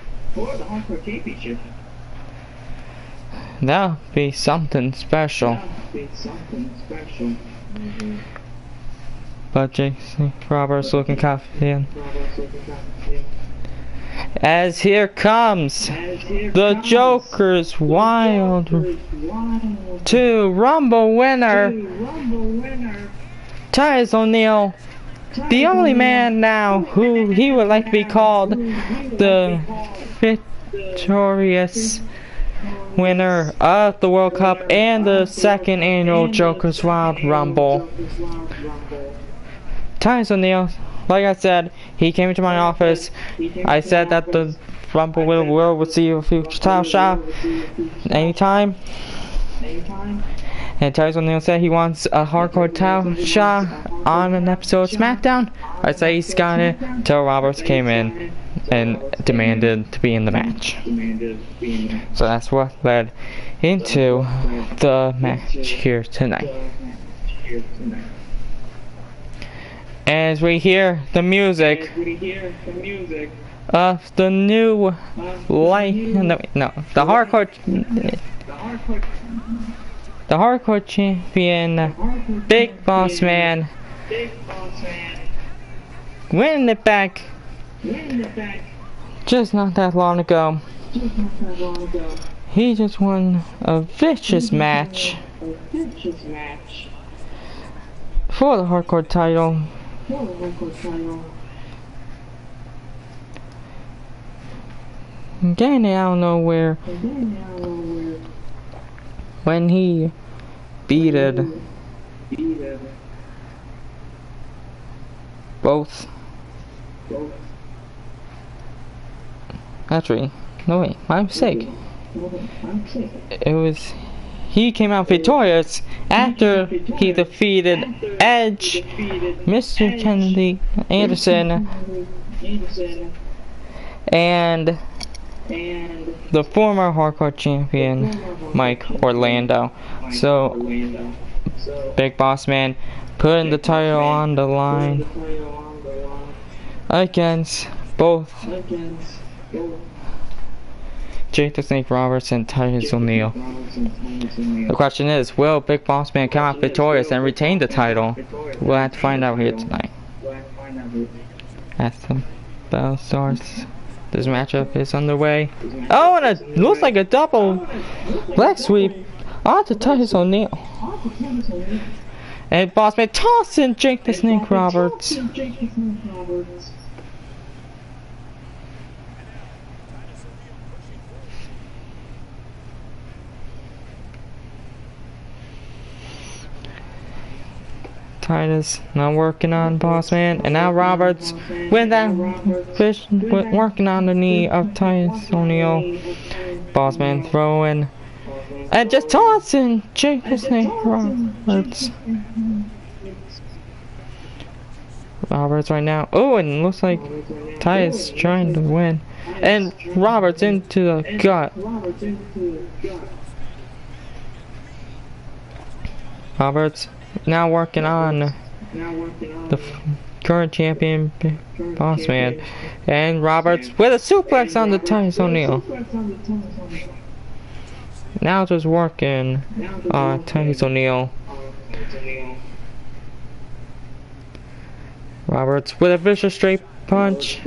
That'll be something special. But Jake Roberts looking confident. As here comes the Joker's Wild 2 Rumble winner, Titus O'Neil, the only man now who he would like to be called the victorious winner of the World Cup and the 2nd annual Joker's Wild Rumble. Titus O'Neil, like I said, he came into my office. I said that the Rumble will receive a future title shot anytime. And Titus O'Neil said he wants a hardcore title shot on an episode of Smackdown. I said he's got it until Roberts came in and demanded to be in the match. So that's what led into the match here tonight. As we hear the music of the new light. No, the hardcore champion, Big Boss Man, winning it back just not that long ago. He just won a vicious match for the hardcore title. Getting it out of nowhere when he beated both. Actually, no wait, my mistake. It was he came out victorious after he defeated Edge, Mr. Kennedy Anderson, and the former hardcore champion Mike Orlando. So Big Boss Man putting the title on the line against both Jake the Snake Roberts and Titus O'Neil. The question is, will Big Boss Man come out victorious and retain the title? We'll have to find out here tonight. As the bell starts, this matchup is underway. Oh, and it looks like a double leg sweep onto Titus O'Neil. And Boss Man tossing Jake the Snake Roberts. Titus now working on Boss Man, and now Roberts with that working on the knee of Titus O'Neil. Boss Man throwing and just tossing Jake the Snake Roberts. Roberts right now. Oh, and it looks like Titus trying to win, and Roberts into the gut. Roberts now working on the current champion Boss Man, and Roberts with a suplex on the Titus O'Neil. Now just working on Titus O'Neil. Roberts with a vicious straight punch.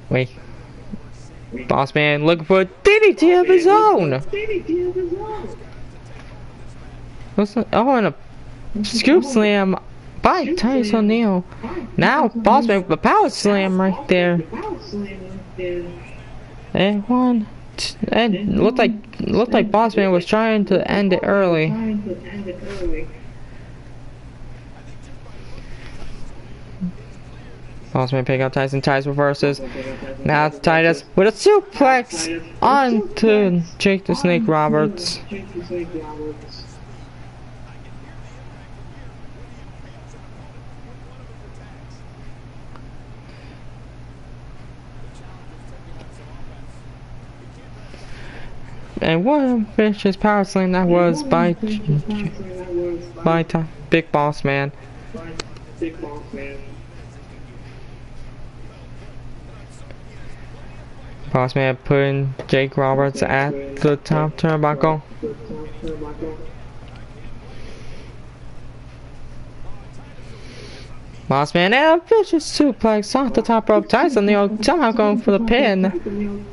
Wait. Boss Man looking for a DDT of his own. Oh, and a scoop slam by Titus O'Neil. Now Boss Man with a power slam right there. And one. And looked like Boss Man was trying to end it early. Boss Man pick up Tyson. Titus reverses. Now it's Titus with a suplex onto Jake the Snake Roberts. And what a vicious power slam that was by Big Boss Man. Boss Man putting Jake Roberts at the top turnbuckle. Boss Man and a vicious suplex off the top rope. Tyson O'Neil somehow going for the pin.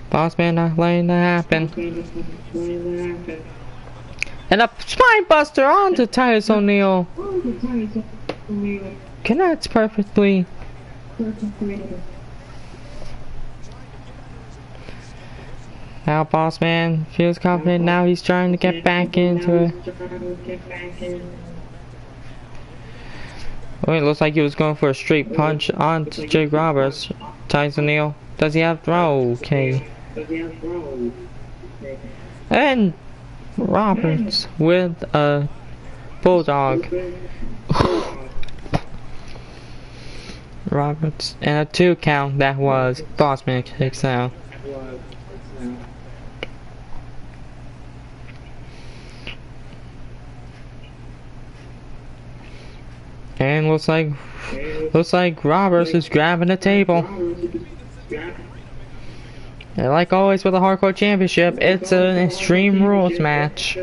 Boss Man not letting that happen. And a spine buster onto Titus O'Neil. Connects perfectly. Now Boss Man feels confident. Now he's trying to get back into it. Oh, it looks like he was going for a straight punch onto Jake Roberts. Titus O'Neil. Does he have throw? Okay. And Roberts with a bulldog. Roberts and a 2 count. That was Boss Man kicks out. And looks like Roberts is grabbing the table. And like always with a Hardcore Championship, it's an Extreme Rules match.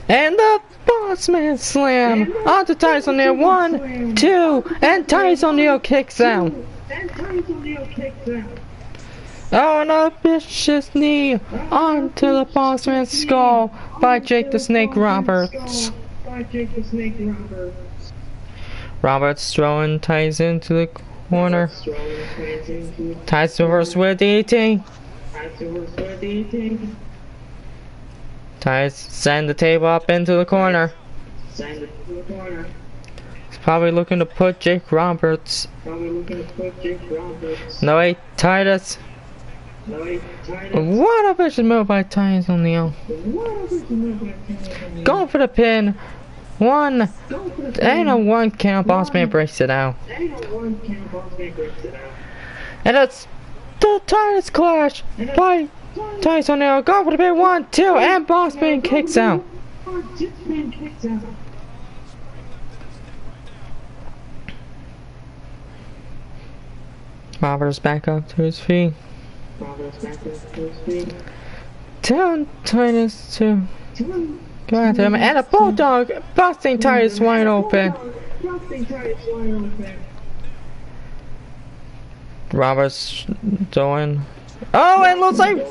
And the Bossman Slam onto Titus O'Neil. 1, 2, and Titus O'Neil kicks out. Oh, and a vicious knee onto the Bossman's skull by Jake the Snake Roberts. Roberts throwing Titus into the corner. Titus reverse with DDT. Titus send the table up into the corner. He's probably looking to put Jake Roberts. No way, Titus. What a vicious move by Titus O'Neil. Going for the pin. 1 and a 1 count. Bossman breaks it out. And it's the Titus Clash by Titus O'Neil. Going for the pin. 1, 2, and Bossman kicks out. Roberts back up to his feet. Down Titus to go after him, and a bulldog busting Titus wide open. Roberts doing. Oh, it looks like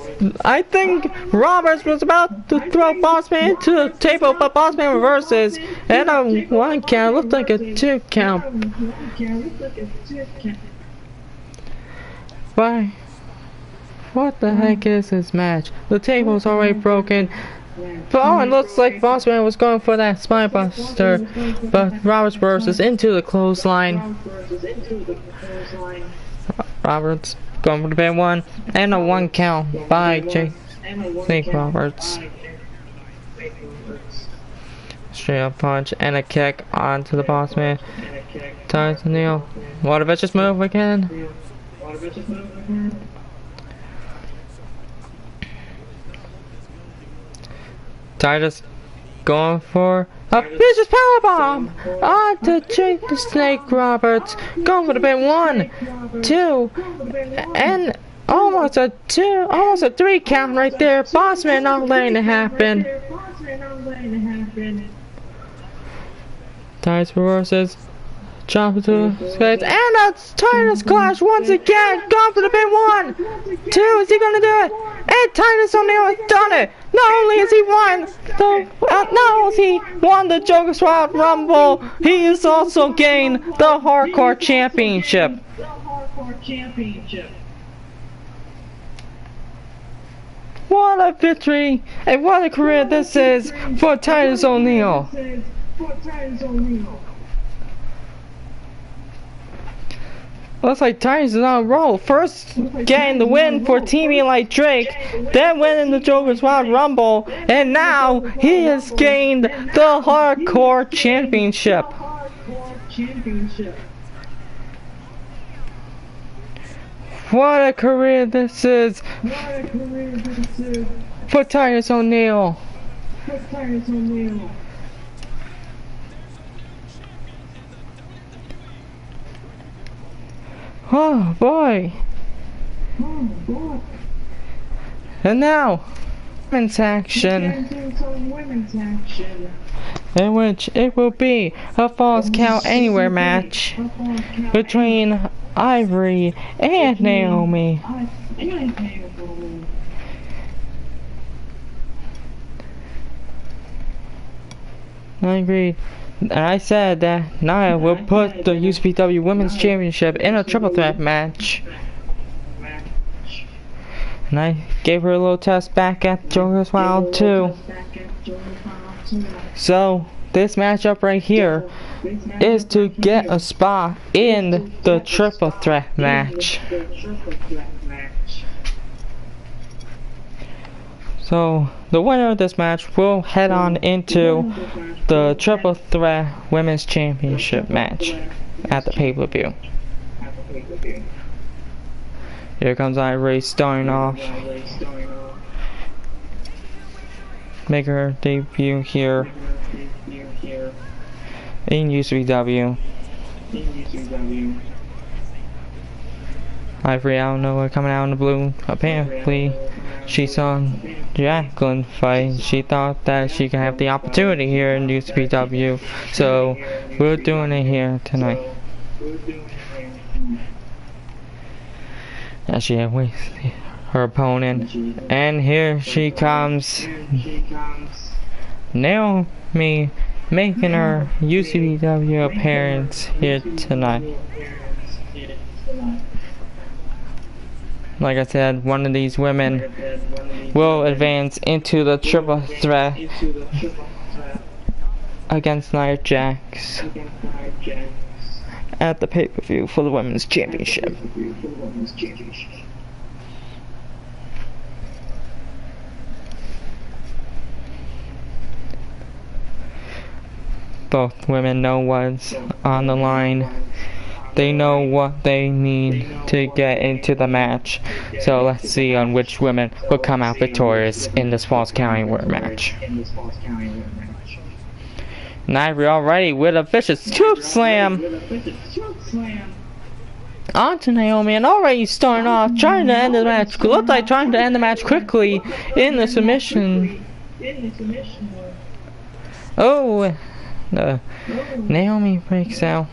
I think Roberts was about to throw Bossman into the table, but Bossman reverses, and a 1 count. Looked like a 2 count. Why? What the heck is this match? The table's already broken. But oh, it looks like Bossman was going for that spine buster, but Roberts reverses into the clothesline. Roberts going for the pin. 1 and a 1 count by Jake Snake Roberts. Straight up punch and a kick onto the Bossman. Titus O'Neil. What a vicious move again. Titus going for a vicious powerbomb onto Jake the Snake Roberts. Going for the pin. 1, 2, and almost a 3 count right there. Bossman not letting it happen. Titus reverses. Jump into the space, and that's Titus Clash once again. Going for the pin. 1, 2, is he gonna do it? And Titus O'Neil has done it. Not only has he won the Joker's Wild Rumble, he has also gained the Hardcore Championship. What a victory and what a career this is for Titus O'Neil. Looks like Titus is on a roll. First getting the win for teaming like Drake, then winning the Joker's Wild Rumble, and now he has gained the Hardcore Championship. What a career this is for Titus O'Neil. Oh boy. And now, women's action. In which it will be a Falls Count Anywhere match between Ivory and Naomi. I agreed. I said that Nia will put the UCPW Women's Championship in a triple threat match. And I gave her a little test back at Joker's Wild too. So, this matchup right here is to get a spot in the triple threat match. So, the winner of this match will head on into the Triple Threat Women's Championship match at the pay-per-view. Here comes Ivory starting off. Make her debut here. in UCPW. Ivory, I don't know, we're coming out in the blue. Apparently, she saw Jacqueline fight. She thought that she could have the opportunity here in UCPW. So, we're doing it here tonight. As she had with her opponent. And here she comes. Naomi making her UCPW appearance here tonight. Like I said, one of these women will advance into the triple threat against Nia Jax at the pay-per-view for the Women's Championship. Both women know what's on the line. They know what they need to get into the match. So let's see on which women will come out victorious in this Falls County match. And Ivory already with a vicious choke slam onto Naomi, and already starting off trying to end the match. Looks like trying to end the match quickly in the submission. Oh, Naomi breaks out.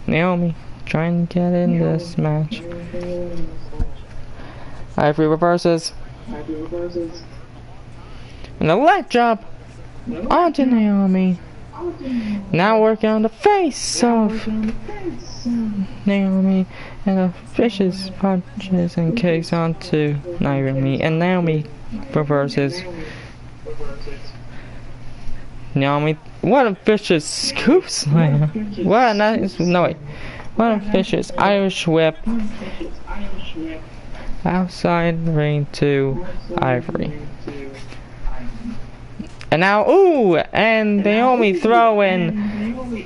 Naomi trying to get in this match. Ivory reverses. And a leg drop onto Naomi. Now working on the face of Naomi. And a vicious punches and kicks onto Naomi. And Naomi reverses. Naomi, what a vicious scoop slam. What a nice, no wait. What a vicious Irish whip. Outside the ring to Ivory. And now, ooh, and Naomi throwing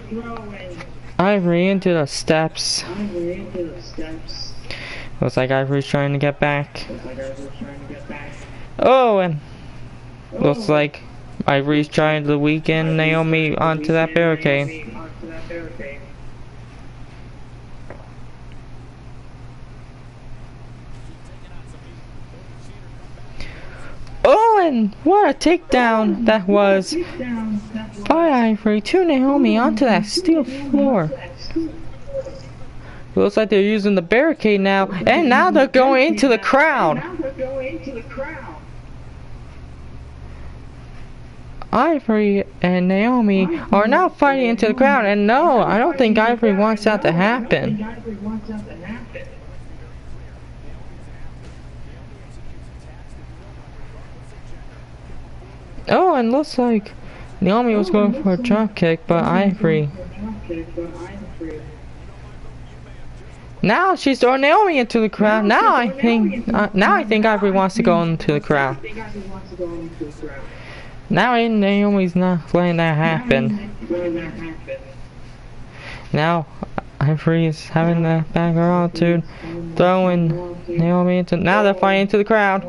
Ivory into the steps. Looks like Ivory's trying to get back. Oh, and looks like Ivory's trying to weaken Naomi onto that barricade. Oh, and what a takedown that was by Ivory to Naomi onto that steel floor. Looks like they're using the barricade now, and now they're going into the crowd. Ivory and Naomi are now fighting into the crowd, and no, I don't think Ivory wants that to happen. Oh, and looks like Naomi was going for a drop kick, but Ivory. Now she's throwing Naomi into the crowd. Now I think Ivory wants to go into the crowd. Now Naomi's not letting that happen. Now Ivory is having the back her attitude, throwing Naomi into. Now they're fighting into the crowd.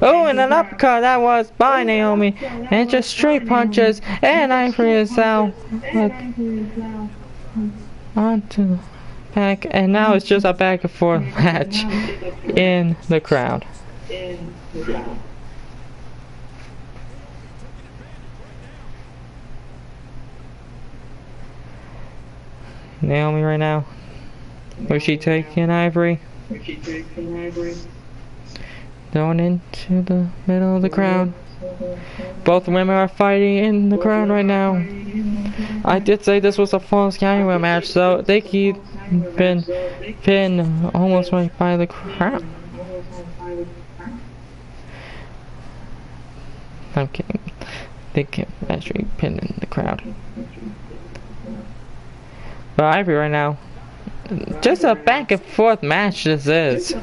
Oh, and an uppercut that was by Naomi, and just straight punches, and Ivory is out onto the back, and now it's just a back and forth match in the crowd. Naomi right now. Where's she taking Ivory? Going into the middle of the crowd. Both women are fighting in the crowd right now. I did say this was a Falls County match, so they keep been pinned almost right by the crowd. I'm kidding. They can't actually pin in the crowd. But Ivory right now, just a back and forth match this is.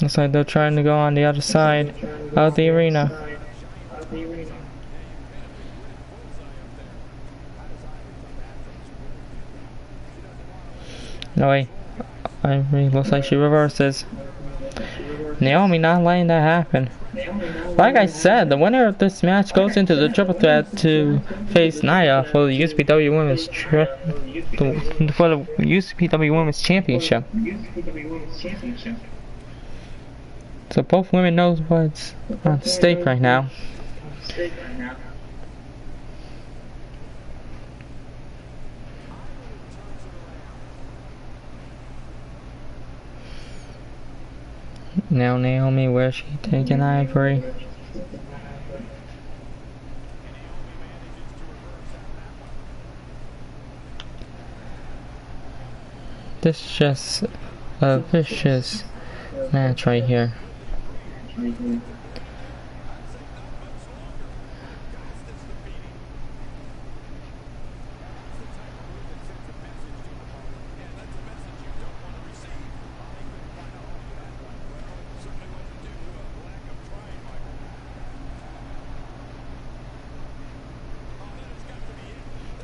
Looks like they're trying to go on the other side of the arena. No wait. Ivory looks like she reverses. Naomi not letting that happen. Like I said, the winner of this match goes into the triple threat to face Nia for the UCPW Women's Championship. So both women knows what's on stake right now. Now Naomi, where's she taking Ivory? This is just a vicious match right here.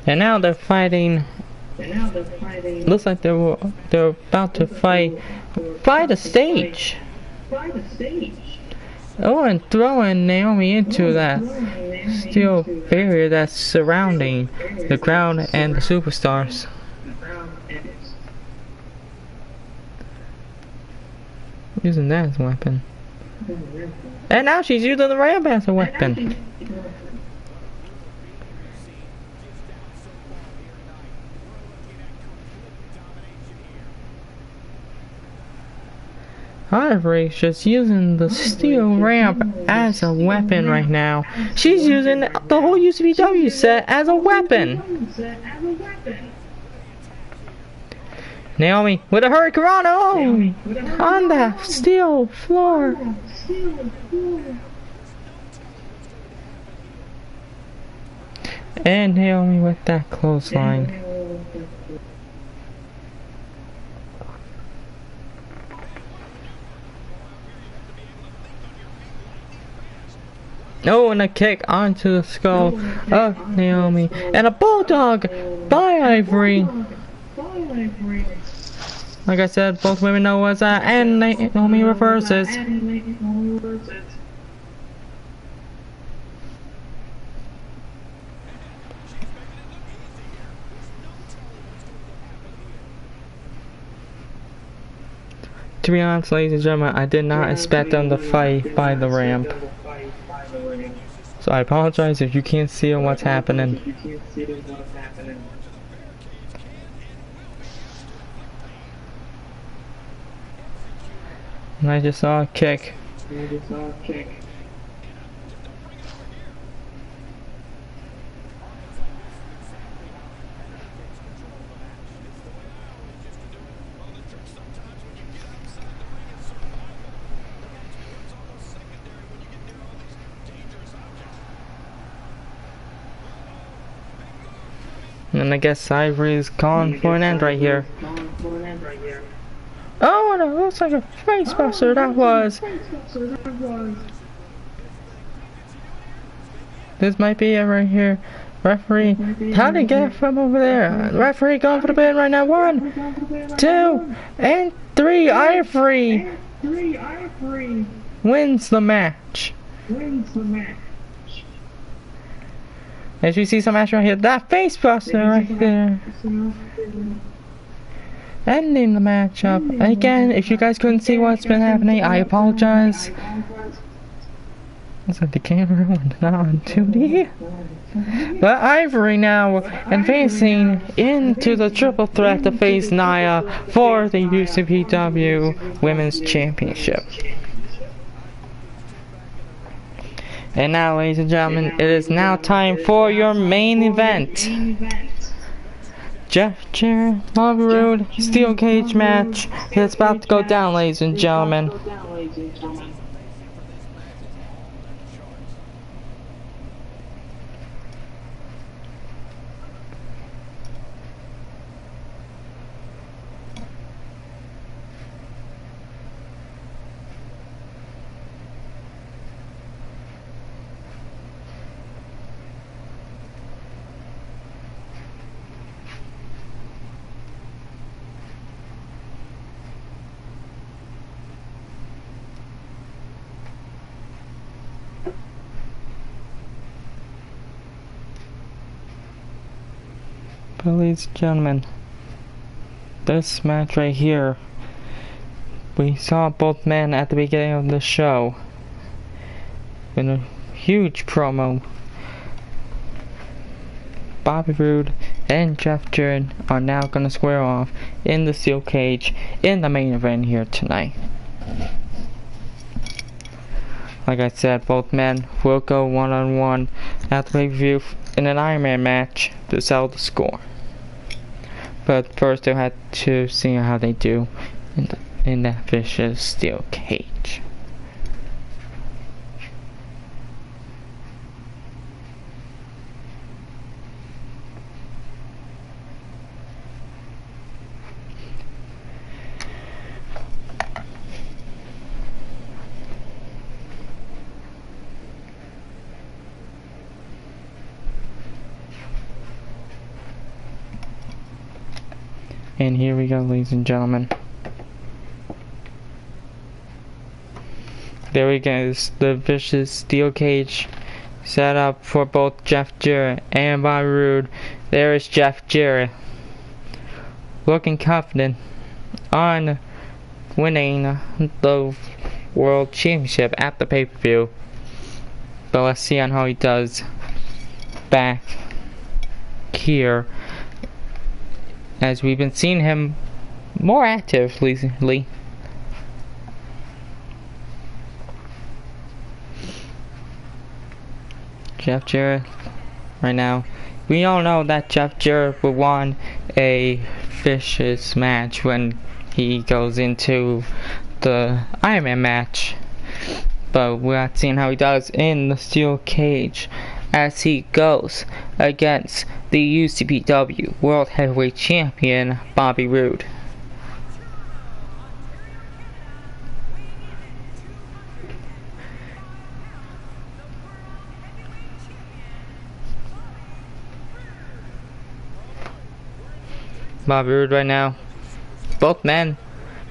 And now they're fighting. Looks like they're about to fight by the stage. Oh, and throwing Naomi into that steel barrier that's surrounding the crowd and the superstars. Using that as a weapon. And now she's using the ramp as a weapon. Ivory's just using the steel ramp as a weapon right now. She's using the whole UCPW set as a weapon. Naomi with a hurricane on the steel floor. And Naomi with that clothesline. Oh, and a kick onto the skull of Naomi. And a bulldog by Ivory. Like I said, both women know what's that. And Naomi reverses. To be honest, ladies and gentlemen, I did not expect them to fight by the ramp. So I apologize if you can't see what's happening. And I just saw a kick. And I guess Ivory's gone for an end right here. Oh, and it looks like a face buster that was. This might be it right here. Referee, how did he get from over there? Referee going for the pin right now. 1, 2, and 3. Ivory wins the match. As you see some action right here, that face buster right there. Ending the matchup. Again, if you guys couldn't see what's been happening, I apologize. Looks like the camera went not on 2D. But Ivory now advancing into the triple threat to face Nia for the UCPW Women's Championship. And now, ladies and gentlemen, it is now time for your main event. Jeff Jarrett, Bobby Roode, steel cage match. It's about to go down, ladies and gentlemen. But ladies and gentlemen, this match right here, we saw both men at the beginning of the show in a huge promo. Bobby Roode and Jeff Jarrett are now going to square off in the steel cage in the main event here tonight. Like I said, both men will go one-on-one at the pay-per-view in an Iron Man match to settle the score. But first they'll have to see how they do in that vicious steel cage. And here we go, ladies and gentlemen. There we go, the vicious steel cage set up for both Jeff Jarrett and Bobby Roode. There is Jeff Jarrett, looking confident on winning the World Championship at the pay-per-view. But let's see on how he does back here, as we've been seeing him more active recently. Jeff Jarrett, right now, we all know that Jeff Jarrett will want a vicious match when he goes into the Iron Man match. But we're not seeing how he does in the steel cage as he goes against the UCPW World Heavyweight Champion Bobby Roode. Bobby Roode right now, both men.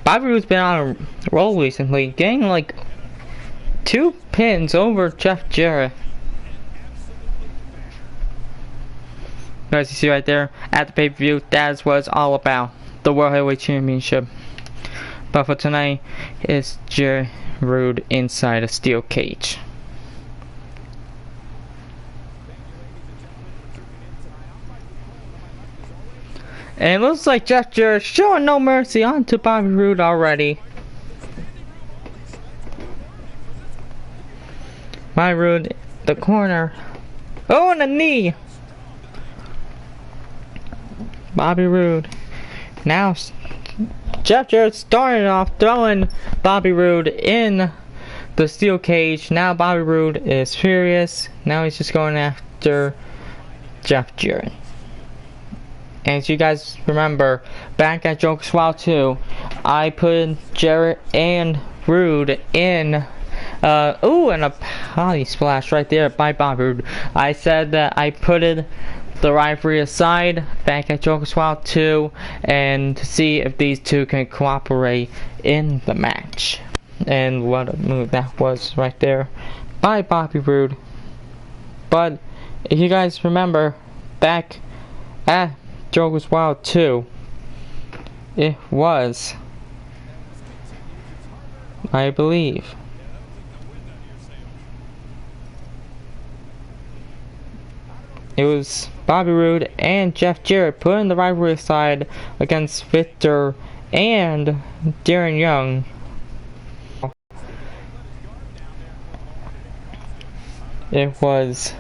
Bobby Roode's been on a roll recently, getting like 2 pins over Jeff Jarrett. As you see right there at the pay-per-view, that's what it's all about, the World Heavyweight Championship. But for tonight, it's Jarrett Roode inside a steel cage. And it looks like Jeff Jarrett showing no mercy onto Bobby Roode already. Bobby Roode, the corner. Oh, and a knee. Bobby Roode. Now, Jeff Jarrett started off throwing Bobby Roode in the steel cage. Now Bobby Roode is furious. Now he's just going after Jeff Jarrett. As you guys remember, back at Joker's Wild 2, I put Jarrett and Roode in and a body splash right there by Bobby Roode. I said that I put the rivalry aside back at Joker's Wild 2 and to see if these two can cooperate in the match. And what a move that was right there by Bobby Roode. But if you guys remember, back at Joker's Wild 2, it was, I believe, it was Bobby Roode and Jeff Jarrett putting the rivalry aside against Victor and Darren Young. It was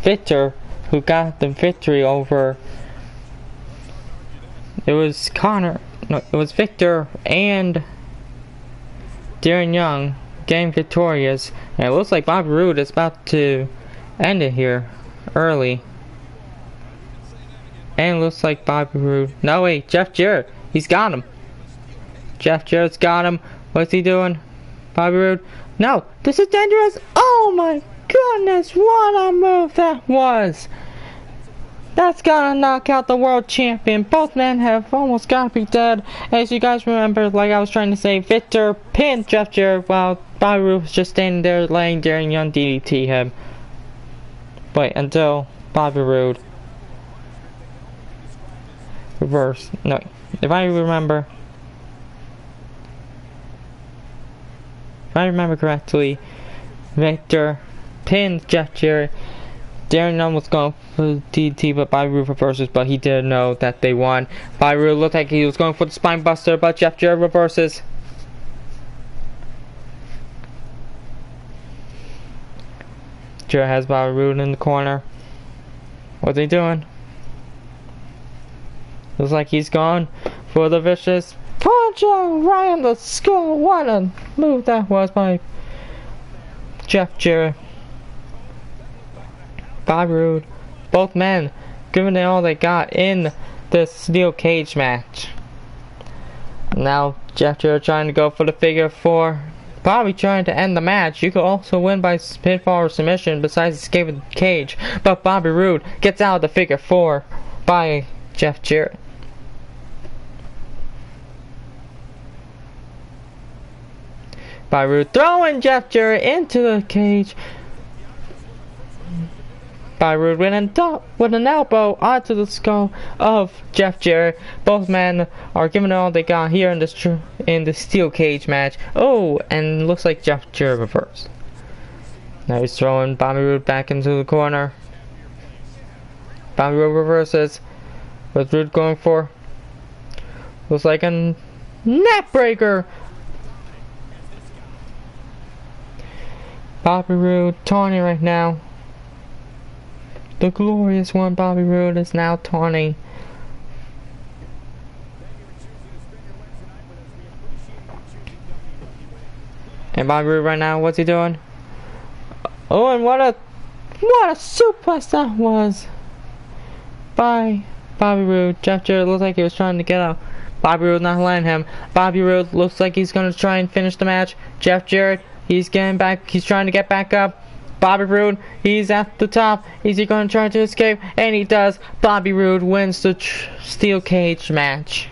Victor who got the victory over. It was Victor and Darren Young getting victorious. And it looks like Bobby Roode is about to end it here early. And it looks like Bobby Roode. No, wait, Jeff Jarrett. He's got him. Jeff Jarrett's got him. What's he doing? Bobby Roode. No, this is dangerous. Oh my goodness, what a move that was. That's gonna knock out the world champion. Both men have almost gotta be dead. As you guys remember, like I was trying to say, Victor pinned Jeff Jarrett while Bobby Roode was just standing there letting Darren Young DDT him. But until Bobby Roode reverse. No, if I remember correctly, Victor pinned Jeff Jarrett. Darren Young was going for DDT, but Bobby Roode reverses, but he didn't know that they won. Bobby Roode looked like he was going for the spine buster, but Jeff Jarrett reverses. Jarrett has Bobby Roode in the corner. What's he doing? Looks like he's gone for the vicious punch right in the skull. What a move that was by Jeff Jarrett. Bobby Roode, both men giving it all they got in this steel cage match. Now Jeff Jarrett trying to go for the figure 4. Bobby trying to end the match. You could also win by pinfall or submission besides escaping the cage, but Bobby Roode gets out of the figure 4 by Jeff Jarrett. Bobby Roode throwing Jeff Jarrett into the cage. Bobby Roode with an elbow onto the skull of Jeff Jarrett. Both men are giving it all they got here in the steel cage match. Oh, and looks like Jeff Jarrett reversed. Now he's throwing Bobby Roode back into the corner. Bobby Roode reverses. What's Roode going for? Looks like a neck breaker. Bobby Roode taunting right now. The glorious one, Bobby Roode, is now taunting. And Bobby Roode right now, what's he doing? Oh, and what a suplex that was by Bobby Roode. Jeff Jarrett looked like he was trying to get out. Bobby Roode not letting him. Bobby Roode looks like he's gonna try and finish the match. Jeff Jarrett, he's getting back. He's trying to get back up. Bobby Roode, he's at the top. Is he going to try to escape? And he does. Bobby Roode wins the steel cage match.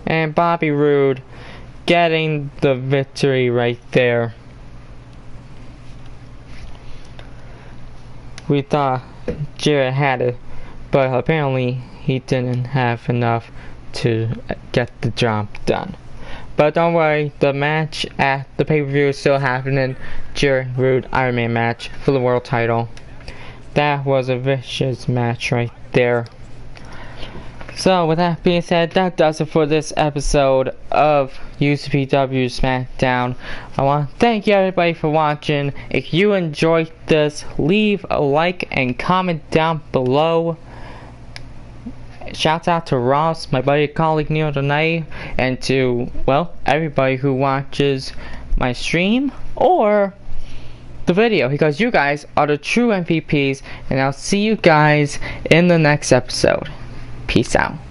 And Bobby Roode getting the victory right there. We thought Jarrett had it, but apparently he didn't have enough to get the job done. But don't worry, the match at the pay-per-view is still happening. Jarrett Roode Iron Man match for the world title. That was a vicious match right there. So with that being said, that does it for this episode of UCPW Smackdown. I want to thank you everybody for watching. If you enjoyed this, leave a like and comment down below. Shouts out to Ross, my buddy colleague Neil tonight, and to, well, everybody who watches my stream or the video, because you guys are the true MVPs, and I'll see you guys in the next episode. Peace out.